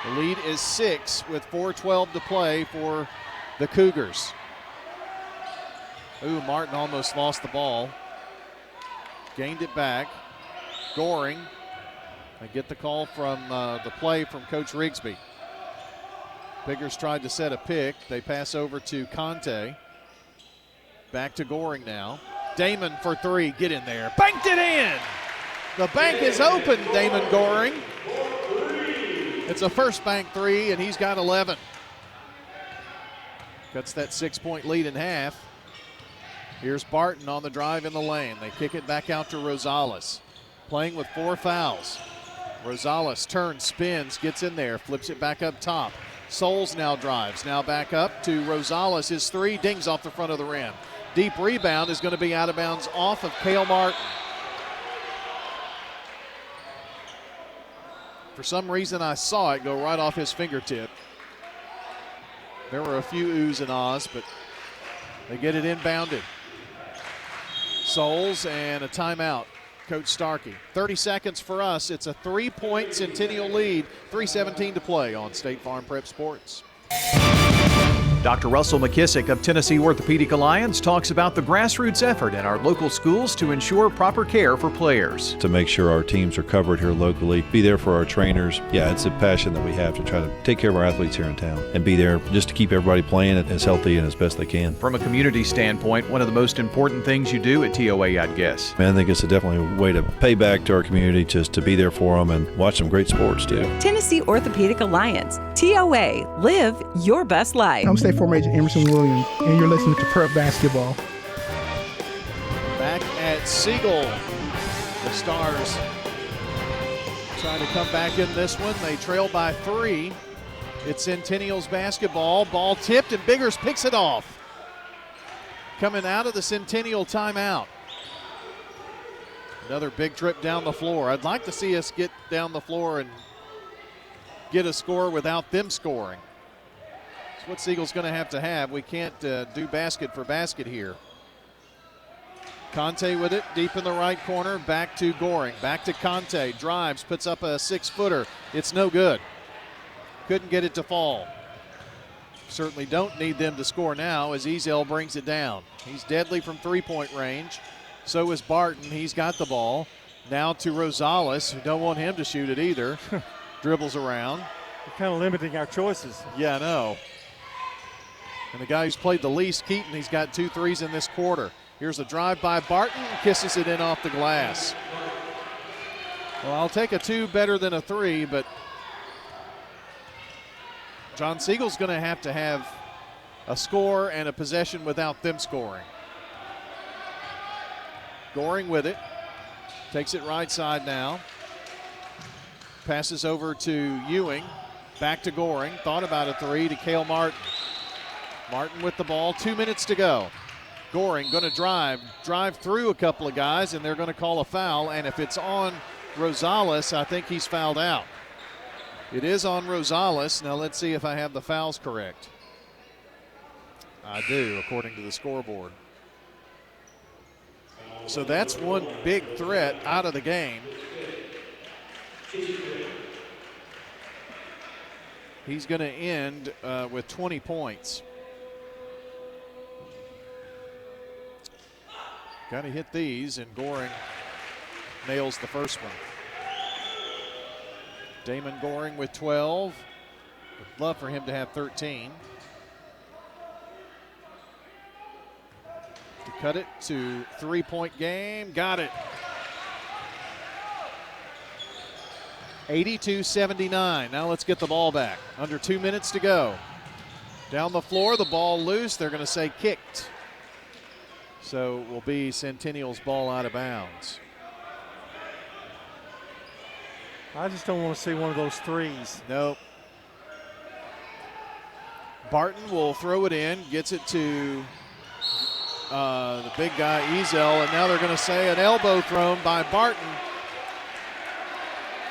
The lead is 6 with 4:12 to play for the Cougars. Ooh, Martin almost lost the ball. Gained it back. Goring. They get the call from the play from Coach Rigsby. Biggers tried to set a pick. They pass over to Conte. Back to Goring now. Damon for 3. Get in there. Banked it in. The bank is open, Damon Goring. It's a first bank 3, and he's got 11. Cuts that 6-point lead in half. Here's Barton on the drive in the lane. They kick it back out to Rosales. Playing with 4 fouls. Rosales turns, spins, gets in there, flips it back up top. Souls now drives, now back up to Rosales. His 3 dings off the front of the rim. Deep rebound is going to be out of bounds off of Cale Martin. For some reason, I saw it go right off his fingertip. There were a few oohs and ahs, but they get it inbounded. Souls and a timeout. Coach Starkey. 30 seconds for us. It's a 3-point Centennial lead. 3:17 to play on State Farm Prep Sports. Dr. Russell McKissick of Tennessee Orthopedic Alliance talks about the grassroots effort in our local schools to ensure proper care for players. To make sure our teams are covered here locally, be there for our trainers. Yeah, it's a passion that we have to try to take care of our athletes here in town and be there just to keep everybody playing as healthy and as best they can. From a community standpoint, one of the most important things you do at TOA, I'd guess. I think it's definitely a way to pay back to our community, just to be there for them and watch some great sports too. Tennessee Orthopedic Alliance, TOA, live your best life. I'm State Farm Agent Emerson Williams, and you're listening to Prep Basketball. Back at Siegel, the Stars trying to come back in this one. They trail by 3. It's Centennial's basketball. Ball tipped, and Biggers picks it off. Coming out of the Centennial timeout. Another big trip down the floor. I'd like to see us get down the floor and get a score without them scoring. That's what Siegel's going to have. We can't do basket for basket here. Conte with it, deep in the right corner, back to Goring, back to Conte, drives, puts up a 6-footer. It's no good. Couldn't get it to fall. Certainly don't need them to score now as Ezel brings it down. He's deadly from three-point range. So is Barton. He's got the ball. Now to Rosales, who don't want him to shoot it either. Dribbles around. We're kind of limiting our choices. Yeah, I know. And the guy who's played the least, Keaton, he's got 2 threes in this quarter. Here's a drive by Barton, kisses it in off the glass. Well, I'll take a 2 better than a 3, but John Siegel's going to have a score and a possession without them scoring. Goring with it. Takes it right side now. Passes over to Ewing. Back to Goring. Thought about a 3 to Cale Martin. Martin with the ball. 2 minutes to go. Goring going to drive through a couple of guys, and they're going to call a foul. And if it's on Rosales, I think he's fouled out. It is on Rosales. Now let's see if I have the fouls correct. I do, according to the scoreboard. So that's one big threat out of the game. He's going to end with 20 points. Got to hit these, and Goring nails the first one. Damon Goring with 12. Would love for him to have 13. To cut it to 3-point game. Got it. 82-79. Now let's get the ball back. Under 2 minutes to go. Down the floor, the ball loose. They're going to say kicked. So it will be Centennial's ball out of bounds. I just don't want to see one of those threes. Nope. Barton will throw it in, gets it to the big guy, Ezel, and now they're going to say an elbow thrown by Barton.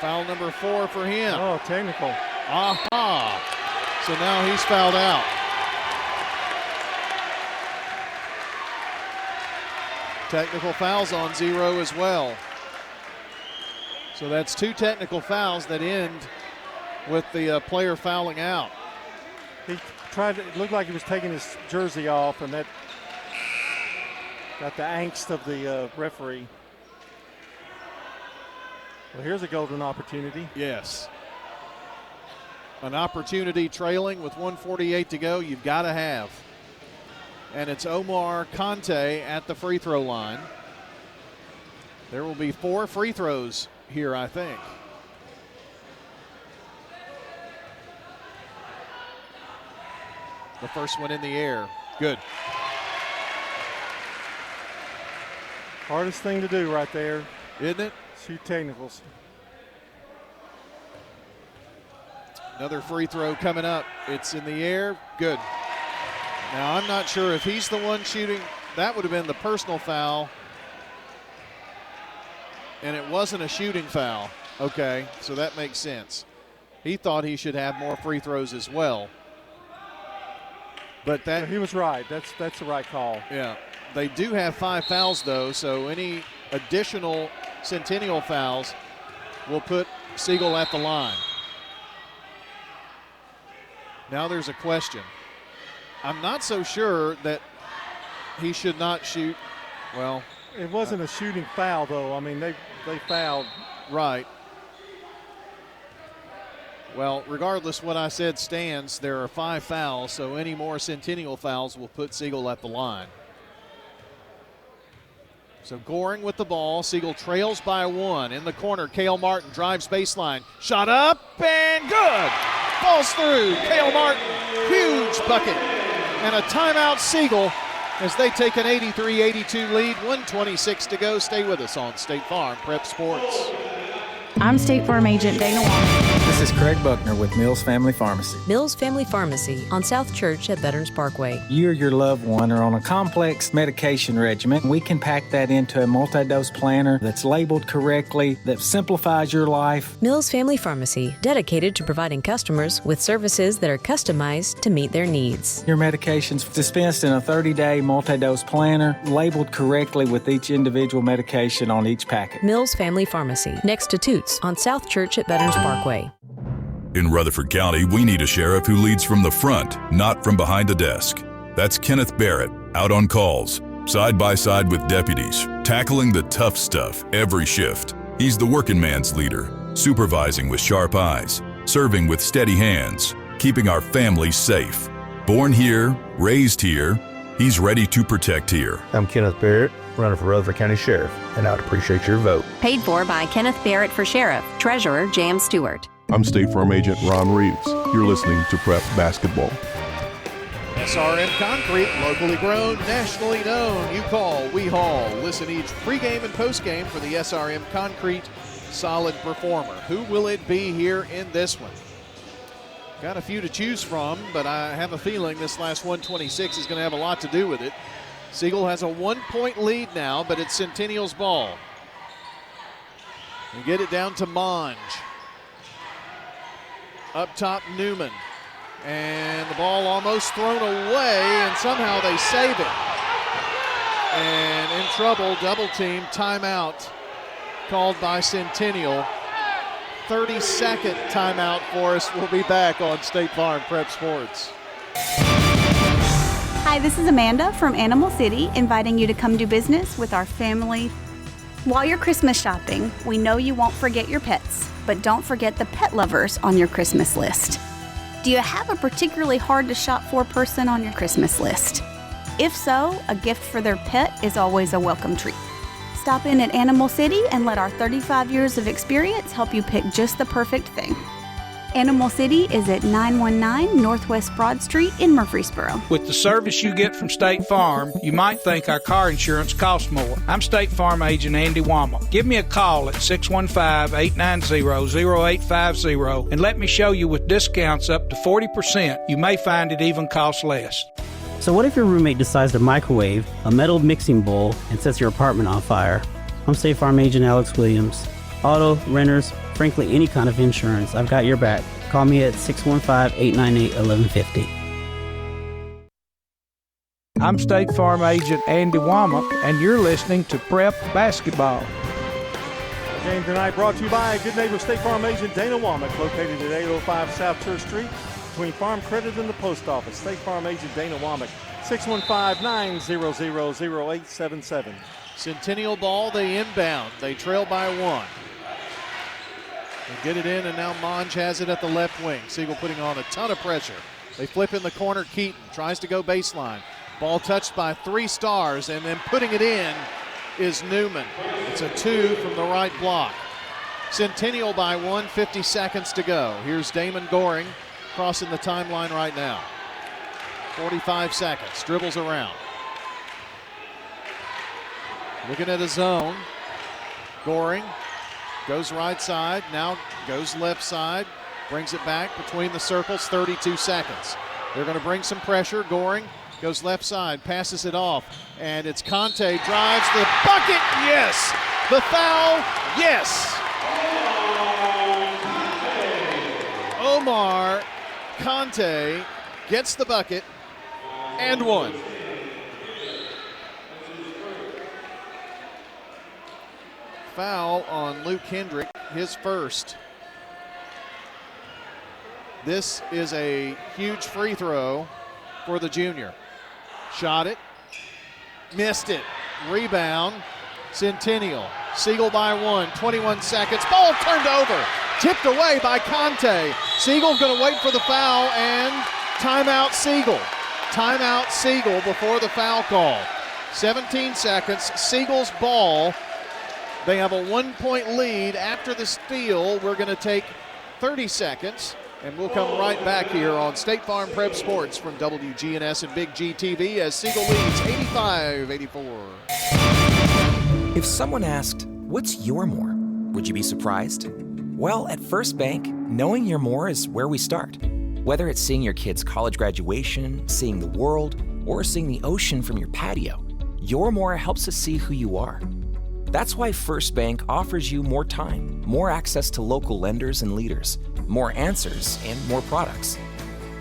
Foul number 4 for him. Oh, technical. Aha. So now he's fouled out. Technical fouls on 0 as well. So that's 2 technical fouls that end with the player fouling out. He tried to, it looked like he was taking his jersey off, and that got the angst of the referee. Well, here's a golden opportunity. Yes. An opportunity trailing with 1:48 to go, you've got to have. And it's Omar Conte at the free throw line. There will be 4 free throws here, I think. The first one in the air. Good. Hardest thing to do right there. Isn't it? Shoot technicals. Another free throw coming up. It's in the air. Good. Now, I'm not sure if he's the one shooting. That would have been the personal foul. And it wasn't a shooting foul. Okay, so that makes sense. He thought he should have more free throws as well. But that, he was right. That's the right call. Yeah. They do have 5 fouls, though, so any additional Centennial fouls will put Siegel at the line. Now there's a question. I'm not so sure that he should not shoot. Well, it wasn't a shooting foul, though. I mean, they fouled. Right. Well, regardless what I said stands, there are 5 fouls, so any more Centennial fouls will put Siegel at the line. So Goring with the ball. Siegel trails by 1. In the corner, Cale Martin drives baseline. Shot up and good. Falls through. Cale Martin, huge bucket. And a timeout, Siegel, as they take an 83-82 lead. 1:26 to go. Stay with us on State Farm Prep Sports. I'm State Farm Agent Dana Wong. This is Craig Buckner with Mills Family Pharmacy. Mills Family Pharmacy on South Church at Veterans Parkway. You or your loved one are on a complex medication regimen. We can pack that into a multi-dose planner that's labeled correctly, that simplifies your life. Mills Family Pharmacy, dedicated to providing customers with services that are customized to meet their needs. Your medication's dispensed in a 30-day multi-dose planner, labeled correctly with each individual medication on each packet. Mills Family Pharmacy, next to Toots on South Church at Veterans Parkway. In Rutherford County, we need a sheriff who leads from the front, not from behind a desk. That's Kenneth Barrett, out on calls, side by side with deputies, tackling the tough stuff every shift. He's the working man's leader, supervising with sharp eyes, serving with steady hands, keeping our families safe. Born here, raised here, he's ready to protect here. I'm Kenneth Barrett, running for Rutherford County Sheriff, and I'd appreciate your vote. Paid for by Kenneth Barrett for Sheriff, Treasurer Jan Stewart. I'm State Farm Agent Ron Reeves. You're listening to Prep Basketball. SRM Concrete, locally grown, nationally known. You call, we haul. Listen each pregame and postgame for the SRM Concrete Solid Performer. Who will it be here in this one? Got a few to choose from, but I have a feeling this last 126 is going to have a lot to do with it. Siegel has a 1-point lead now, but it's Centennial's ball. We get it down to Monge. Up top, Newman. And the ball almost thrown away, and somehow they save it. And in trouble, double team, timeout called by Centennial. 30-second timeout for us. We'll be back on State Farm Prep Sports. Hi, this is Amanda from Animal City, inviting you to come do business with our family. While you're Christmas shopping, we know you won't forget your pets, but don't forget the pet lovers on your Christmas list. Do you have a particularly hard to shop for person on your Christmas list? If so, a gift for their pet is always a welcome treat. Stop in at Animal City and let our 35 years of experience help you pick just the perfect thing. Animal City is at 919 Northwest Broad Street in Murfreesboro. With the service you get from State Farm, you might think our car insurance costs more. I'm State Farm Agent Andy Wama. Give me a call at 615-890-0850 and let me show you with discounts up to 40%. You may find it even costs less. So what if your roommate decides to microwave a metal mixing bowl and sets your apartment on fire? I'm State Farm Agent Alex Williams. Auto, renters, frankly, any kind of insurance, I've got your back. Call me at 615-898-1150. I'm State Farm Agent Andy Womack, and you're listening to Prep Basketball. The game tonight brought to you by good neighbor State Farm Agent Dana Womack, located at 805 South Church Street between Farm Credit and the Post Office. State Farm Agent Dana Womack, 615-900-0877. Centennial ball, they inbound. They trail by 1. They get it in, and now Monge has it at the left wing. Siegel putting on a ton of pressure. They flip in the corner. Keaton tries to go baseline. Ball touched by 3 stars, and then putting it in is Newman. It's a 2 from the right block. Centennial by 1, 50 seconds to go. Here's Damon Goring crossing the timeline right now. 45 seconds, dribbles around. Looking at a zone. Goring goes right side, now goes left side, brings it back between the circles, 32 seconds. They're going to bring some pressure. Goring goes left side, passes it off, and it's Conte, drives the bucket, yes! The foul, yes! Omar Conte gets the bucket and 1. Foul on Luke Hendrick, his first. This is a huge free throw for the junior. Shot it. Missed it. Rebound. Centennial. Siegel by 1. 21 seconds. Ball turned over. Tipped away by Conte. Siegel's going to wait for the foul and timeout Siegel. Timeout Siegel before the foul call. 17 seconds. Siegel's ball. They have a 1-point lead after the steal. We're going to take 30 seconds, and we'll come right back here on State Farm Prep Sports from WGNS and Big G TV as Siegel leads 85-84. If someone asked, what's your more? Would you be surprised? Well, at First Bank, knowing your more is where we start. Whether it's seeing your kid's college graduation, seeing the world, or seeing the ocean from your patio, your more helps us see who you are. That's why First Bank offers you more time, more access to local lenders and leaders, more answers, and more products.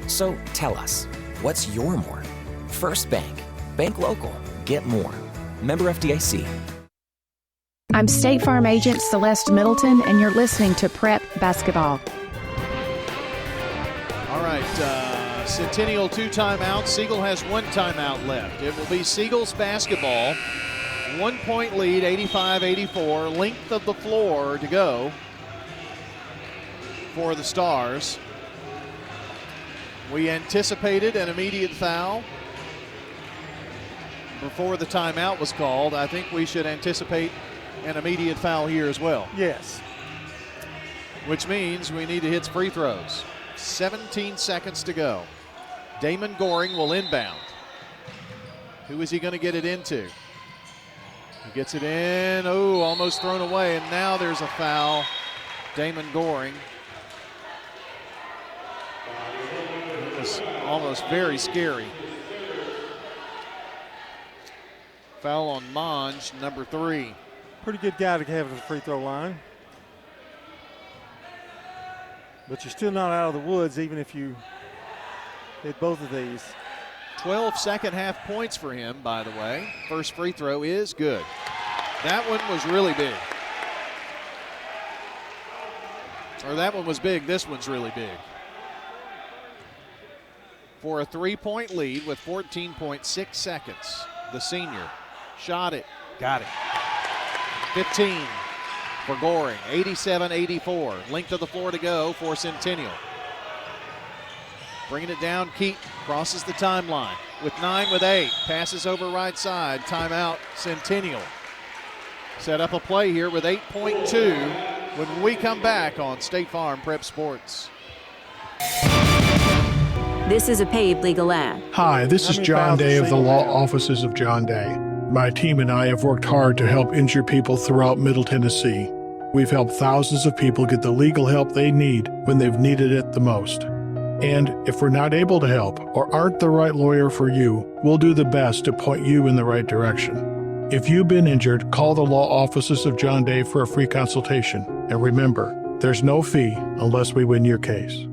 So tell us, what's your more? First Bank. Bank local. Get more. Member FDIC. I'm State Farm Agent Celeste Middleton, and you're listening to Prep Basketball. All right, Centennial 2 timeouts. Siegel has 1 timeout left. It will be Siegel's basketball. 1-point lead, 85-84. Length of the floor to go for the Stars. We anticipated an immediate foul before the timeout was called. I think we should anticipate an immediate foul here as well. Yes. Which means we need to hit free throws. 17 seconds to go. Damon Goring will inbound. Who is he going to get it into? He gets it in. Oh, almost thrown away, and now there's a foul. Damon Goring. It was almost very scary. Foul on Monge, number 3. Pretty good guy to have at the free throw line. But you're still not out of the woods even if you hit both of these. 12 second half points for him, by the way. First free throw is good. That one was really big. Or that one was big, this one's really big. For a 3-point lead with 14.6 seconds. The senior shot it, got it. 15 for Goring, 87-84. Length of the floor to go for Centennial. Bringing it down, Keaton crosses the timeline with 9 with 8. Passes over right side, timeout Centennial. Set up a play here with 8.2 when we come back on State Farm Prep Sports. This is a paid legal ad. Hi, this is John Day of the Law Offices of John Day. My team and I have worked hard to help injured people throughout Middle Tennessee. We've helped thousands of people get the legal help they need when they've needed it the most. And if we're not able to help or aren't the right lawyer for you, we'll do the best to point you in the right direction. If you've been injured, call the Law Offices of John Day for a free consultation. And remember, there's no fee unless we win your case.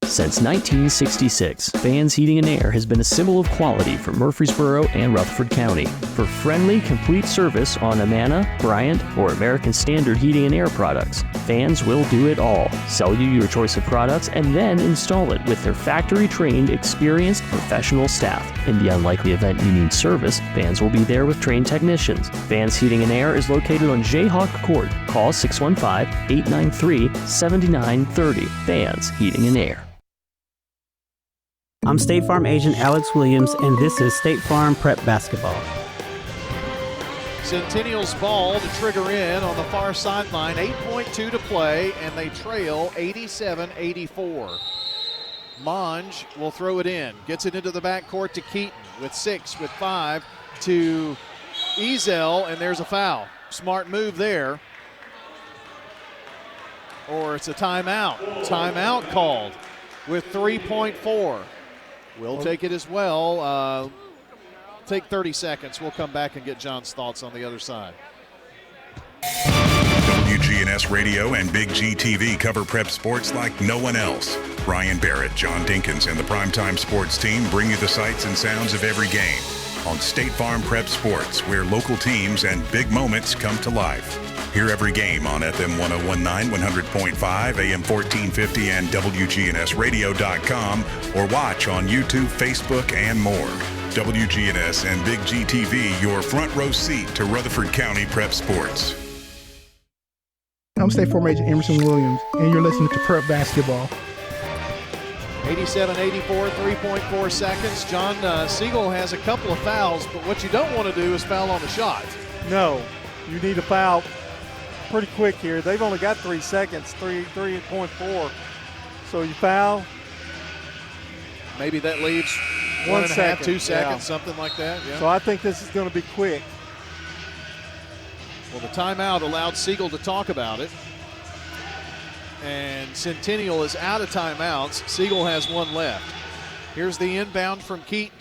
Since 1966, Fans Heating and Air has been a symbol of quality for Murfreesboro and Rutherford County. For friendly, complete service on Amana, Bryant, or American Standard Heating and Air products, Fans will do it all. Sell you your choice of products and then install it with their factory-trained, experienced, professional staff. In the unlikely event you need service, Fans will be there with trained technicians. Fans Heating and Air is located on Jayhawk Court. Call 615-893-7930. Fans Heating and Air. I'm State Farm Agent Alex Williams, and this is State Farm Prep Basketball. Centennial's ball to trigger in on the far sideline. 8.2 to play, and they trail 87-84. Monge will throw it in. Gets it into the backcourt to Keaton with 6, with 5 to Ezel, and there's a foul. Smart move there. Or it's a timeout. Timeout called with 3.4. We'll take it as well. Take 30 seconds. We'll come back and get John's thoughts on the other side. WGNS Radio and Big G TV cover prep sports like no one else. Brian Barrett, John Dinkins, and the Primetime Sports team bring you the sights and sounds of every game. on State Farm Prep Sports, where local teams and big moments come to life. Hear every game on FM 1019, 100.5, AM 1450, and WGNSradio.com, or watch on YouTube, Facebook, and more. WGNS and Big GTV, your front row seat to Rutherford County Prep Sports. I'm State Farm Agent Emerson Williams, and you're listening to Prep Basketball. 87-84, 3.4 seconds. John, Siegel has a couple of fouls, but what you don't want to do is foul on the shot. No, you need a foul pretty quick here. They've only got 3 seconds, 3.4. So you foul. Maybe that leaves 1.5, 2 seconds, something like that. Yeah. So I think this is going to be quick. Well, the timeout allowed Siegel to talk about it. And Centennial is out of timeouts. Siegel has one left. Here's the inbound from Keaton.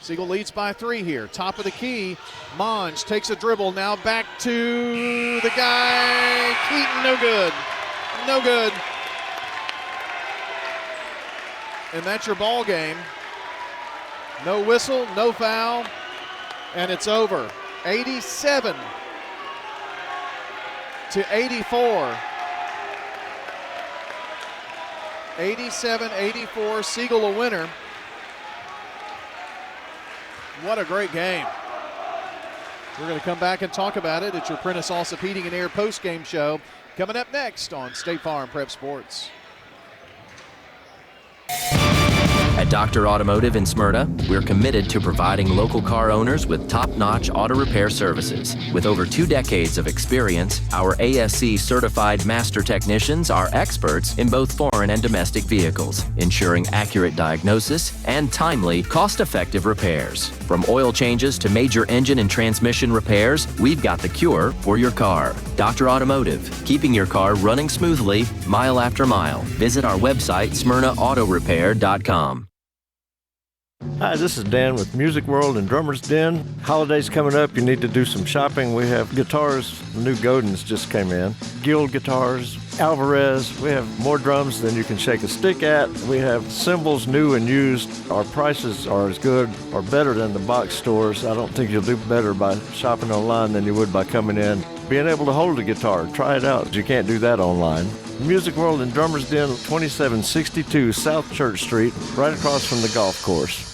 Siegel leads by 3 here. Top of the key. Monge takes a dribble. Now back to the guy. Keaton, no good. No good. And that's your ball game. No whistle, no foul, and it's over. 87-84. 87-84, Siegel a winner. What a great game. We're going to come back and talk about it at your Prentice Allsup Heating and Air post-game show coming up next on State Farm Prep Sports. At Dr. Automotive in Smyrna, we're committed to providing local car owners with top-notch auto repair services. With over 2 decades of experience, our ASC certified master technicians are experts in both foreign and domestic vehicles, ensuring accurate diagnosis and timely, cost-effective repairs. From oil changes to major engine and transmission repairs, we've got the cure for your car. Dr. Automotive, keeping your car running smoothly, mile after mile. Visit our website, smyrnaautorepair.com. Hi, this is Dan with Music World and Drummers Den. Holidays coming up, you need to do some shopping. We have guitars, the new Godins just came in. Guild guitars, Alvarez. We have more drums than you can shake a stick at. We have cymbals, new and used. Our prices are as good or better than the box stores. I don't think you'll do better by shopping online than you would by coming in. Being able to hold a guitar, try it out. You can't do that online. Music World and Drummers Den, 2762 South Church Street, right across from the golf course.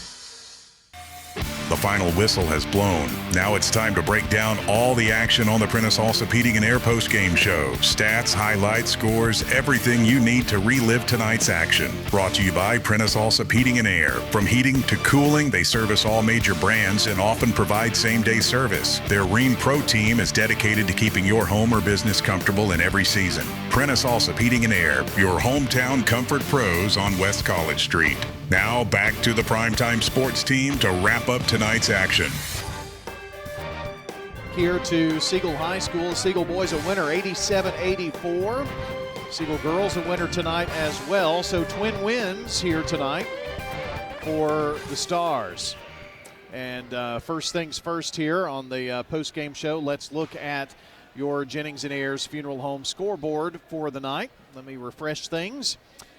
The final whistle has blown. Now it's time to break down all the action on the Prentice Allsup Heating and Air post-game show. Stats, highlights, scores, everything you need to relive tonight's action. Brought to you by Prentice Allsup Heating and Air. From heating to cooling, they service all major brands and often provide same-day service. Their Rheem Pro team is dedicated to keeping your home or business comfortable in every season. Prentice Allsup Heating and Air, your hometown comfort pros on West College Street. Now back to the primetime sports team to wrap up tonight's action. Here to Siegel High School. Siegel boys a winner, 87-84. Siegel girls a winner tonight as well. So twin wins here tonight for the Stars. And first things first here on the post-game show, let's look at your Jennings & Ayers Funeral Home scoreboard for the night. Let me refresh things.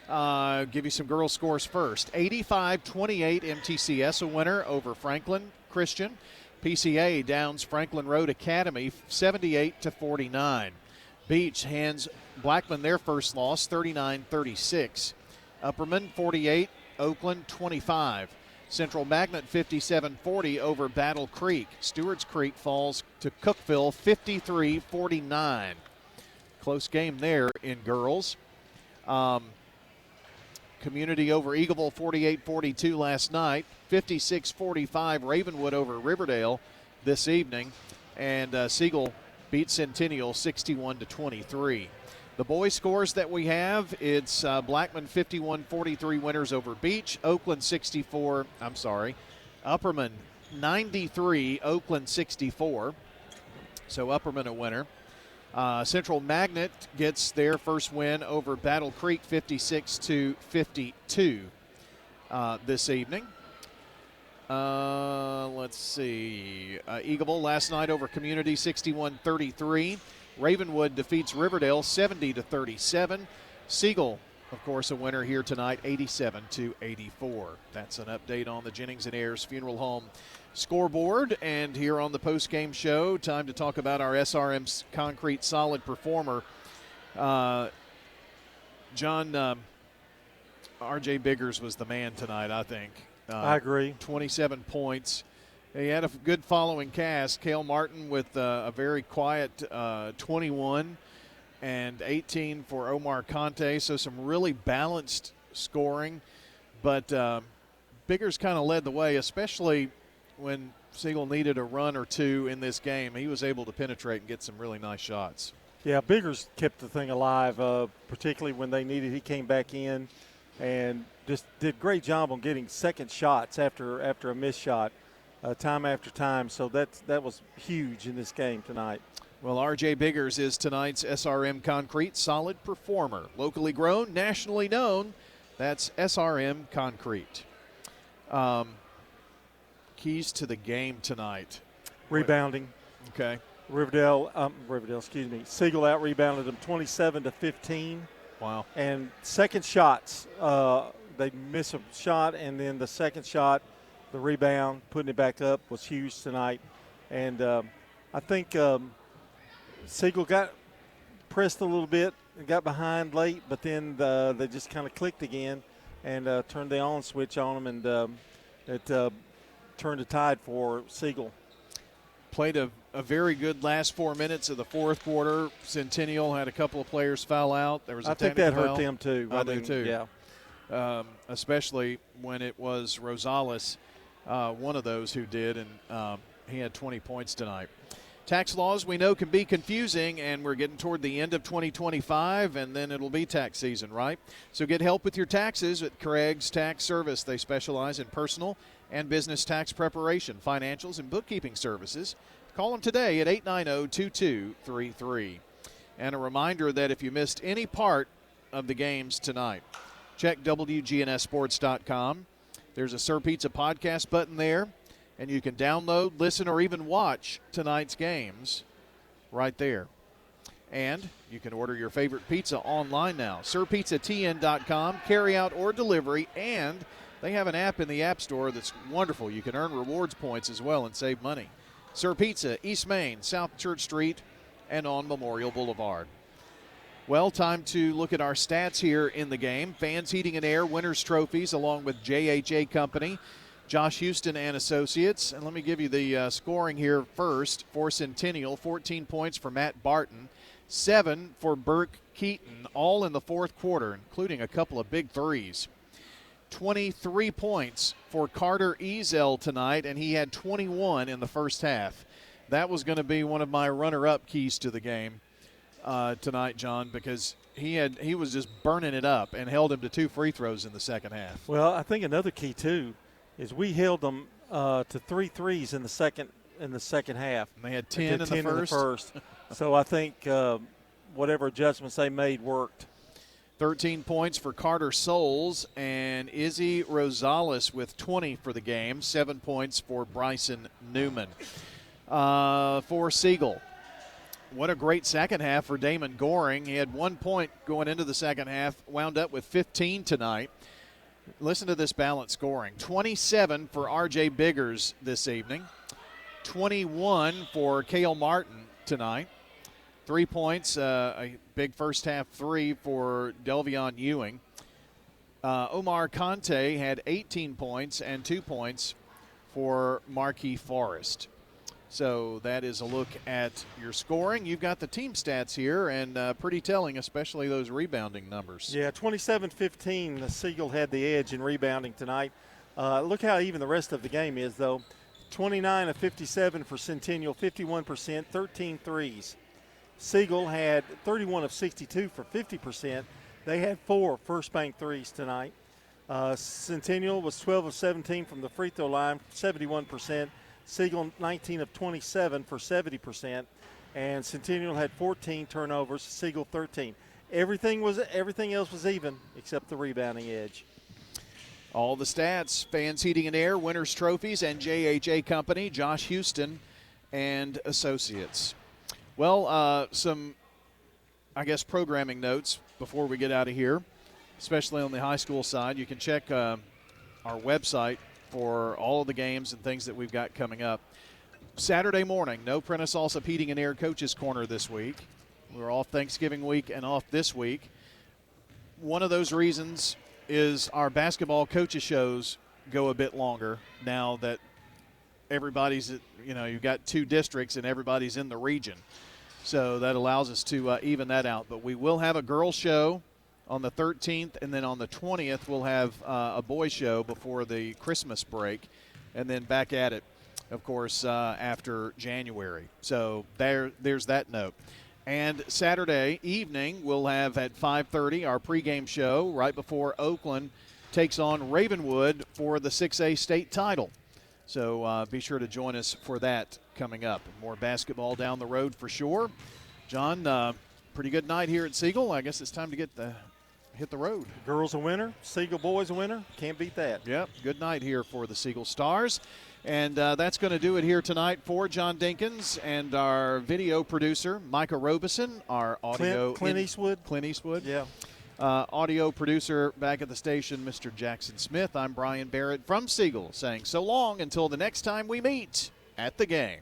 Give you some girls' scores first. 85-28 MTCS a winner over Franklin Christian. PCA downs Franklin Road Academy 78-49. Beach hands Blackman their first loss 39-36. Upperman 48, Oakland 25. Central Magnet 57-40 over Battle Creek. Stewart's Creek falls to Cookeville 53-49. Close game there in girls. Community over Eagleville 48-42 last night. 56-45 Ravenwood over Riverdale this evening. And Siegel beat Centennial 61-23. The boys' scores that we have, it's Blackman 51-43 winners over Beach. Upperman 93, Oakland 64. So Upperman a winner. Central Magnet gets their first win over Battle Creek 56-52 this evening. Let's see. Eagleville last night over Community 61-33. Ravenwood defeats Riverdale 70-37. Siegel, of course, a winner here tonight 87-84. That's an update on the Jennings & Ayers Funeral Home scoreboard. And here on the post-game show, time to talk about our SRM Concrete Solid Performer. John, R.J. Biggers was the man tonight, I think. I agree. 27 points. He had a good following cast. Cale Martin with a very quiet 21 and 18 for Omar Conte. So some really balanced scoring. But Biggers kind of led the way, especially when Siegel needed a run or two in this game. He was able to penetrate and get some really nice shots. Yeah, Biggers kept the thing alive, particularly when they needed. He came back in and just did a great job on getting second shots after a missed shot, time after time. So that was huge in this game tonight. Well, R.J. Biggers is tonight's SRM Concrete Solid Performer. Locally grown, nationally known. That's SRM Concrete. Keys to the game tonight. Rebounding. Okay. Siegel out-rebounded them 27-15. Wow. And second shots, they missed a shot, and then the second shot, the rebound, putting it back up was huge tonight. And I think Siegel got pressed a little bit and got behind late, but then they just kind of clicked again and turned the on switch on them, and it turned the tide for Siegel. Played a very good last 4 minutes of the fourth quarter. Centennial had a couple of players foul out. There was a think that hurt them too. I do too. Yeah. Especially when it was Rosales, one of those who did, and he had 20 points tonight. Tax laws we know can be confusing, and we're getting toward the end of 2025, and then it'll be tax season, right? So get help with your taxes at Craig's Tax Service. They specialize in personal and business tax preparation, financials, and bookkeeping services. Call them today at 890-2233. And a reminder that if you missed any part of the games tonight, check WGNSSports.com. There's a Sir Pizza podcast button there, and you can download, listen, or even watch tonight's games right there. And you can order your favorite pizza online now. SirPizzaTN.com, carry out or delivery, and they have an app in the App Store that's wonderful. You can earn rewards points as well and save money. Sir Pizza, East Main, South Church Street, and on Memorial Boulevard. Well, time to look at our stats here in the game. Fans Heating and Air Winners Trophies along with JHA Company, Josh Houston and Associates. And let me give you the scoring here first. For Centennial, 14 points for Matt Barton, 7 for Burke Keaton, all in the fourth quarter, including a couple of big threes. 23 points for Carter Ezel tonight, and he had 21 in the first half. That was going to be one of my runner-up keys to the game tonight, John, because he was just burning it up and held him to 2 free throws in the second half. Well, I think another key too is we held them to 3 threes in the second half. And they had 10 in the first. So I think whatever adjustments they made worked. 13 points for Carter Souls, and Izzy Rosales with 20 for the game. 7 points for Bryson Newman. For Siegel, what a great second half for Damon Goring. He had 1 point going into the second half, wound up with 15 tonight. Listen to this balanced scoring. 27 for R.J. Biggers this evening. 21 for Cale Martin tonight. 3 points, a big first half three for Delvion Ewing. Omar Conte had 18 points and 2 points for Marquis Forrest. So that is a look at your scoring. You've got the team stats here, and pretty telling, especially those rebounding numbers. Yeah, 27-15, the Siegel had the edge in rebounding tonight. Look how even the rest of the game is, though. 29 of 57 for Centennial, 51%, 13 threes. Siegel had 31 of 62 for 50%. They had 4 first bank threes tonight. Centennial was 12 of 17 from the free throw line, 71%. Siegel 19 of 27 for 70%. And Centennial had 14 turnovers, Siegel 13. Everything else was even except the rebounding edge. All the stats, Fans Heating and Air, Winners Trophies, and JHA Company, Josh Houston and Associates. Well, some, I guess, programming notes before we get out of here, especially on the high school side. You can check our website, for all of the games and things that we've got coming up. Saturday morning, no Prentice Allsup Heating and Air Coaches Corner this week. We're off Thanksgiving week and off this week. One of those reasons is our basketball coaches shows go a bit longer now that everybody's, you've got 2 districts and everybody's in the region. So that allows us to even that out. But we will have a girls show on the 13th, and then on the 20th we'll have a boys show before the Christmas break, and then back at it, of course, after January. So there's that note. And Saturday evening we'll have at 5:30 our pregame show right before Oakland takes on Ravenwood for the 6A state title. So be sure to join us for that coming up. More basketball down the road for sure. John, pretty good night here at Siegel. I guess it's time to hit the road. Girls a winner, Siegel boys a winner. Can't beat that. Yep, good night here for the Siegel Stars. And that's going to do it here tonight for John Dinkins and our video producer, Micah Robeson, our audio. Clint Eastwood. Clint Eastwood. Yeah. Audio producer back at the station, Mr. Jackson Smith. I'm Brian Barrett from Siegel saying so long until the next time we meet at the game.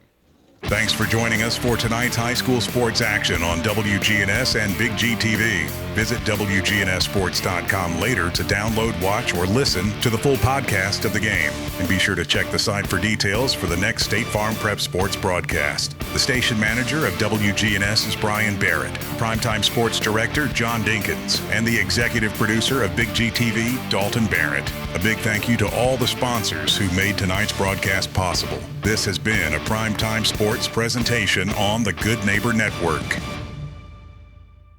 Thanks for joining us for tonight's high school sports action on WGNS and Big G TV. Visit WGNSSports.com later to download, watch, or listen to the full podcast of the game. And be sure to check the site for details for the next State Farm Prep Sports broadcast. The station manager of WGNS is Brian Barrett, primetime sports director John Dinkins, and the executive producer of Big G TV, Dalton Barrett. A big thank you to all the sponsors who made tonight's broadcast possible. This has been a primetime sports presentation on the Good Neighbor Network.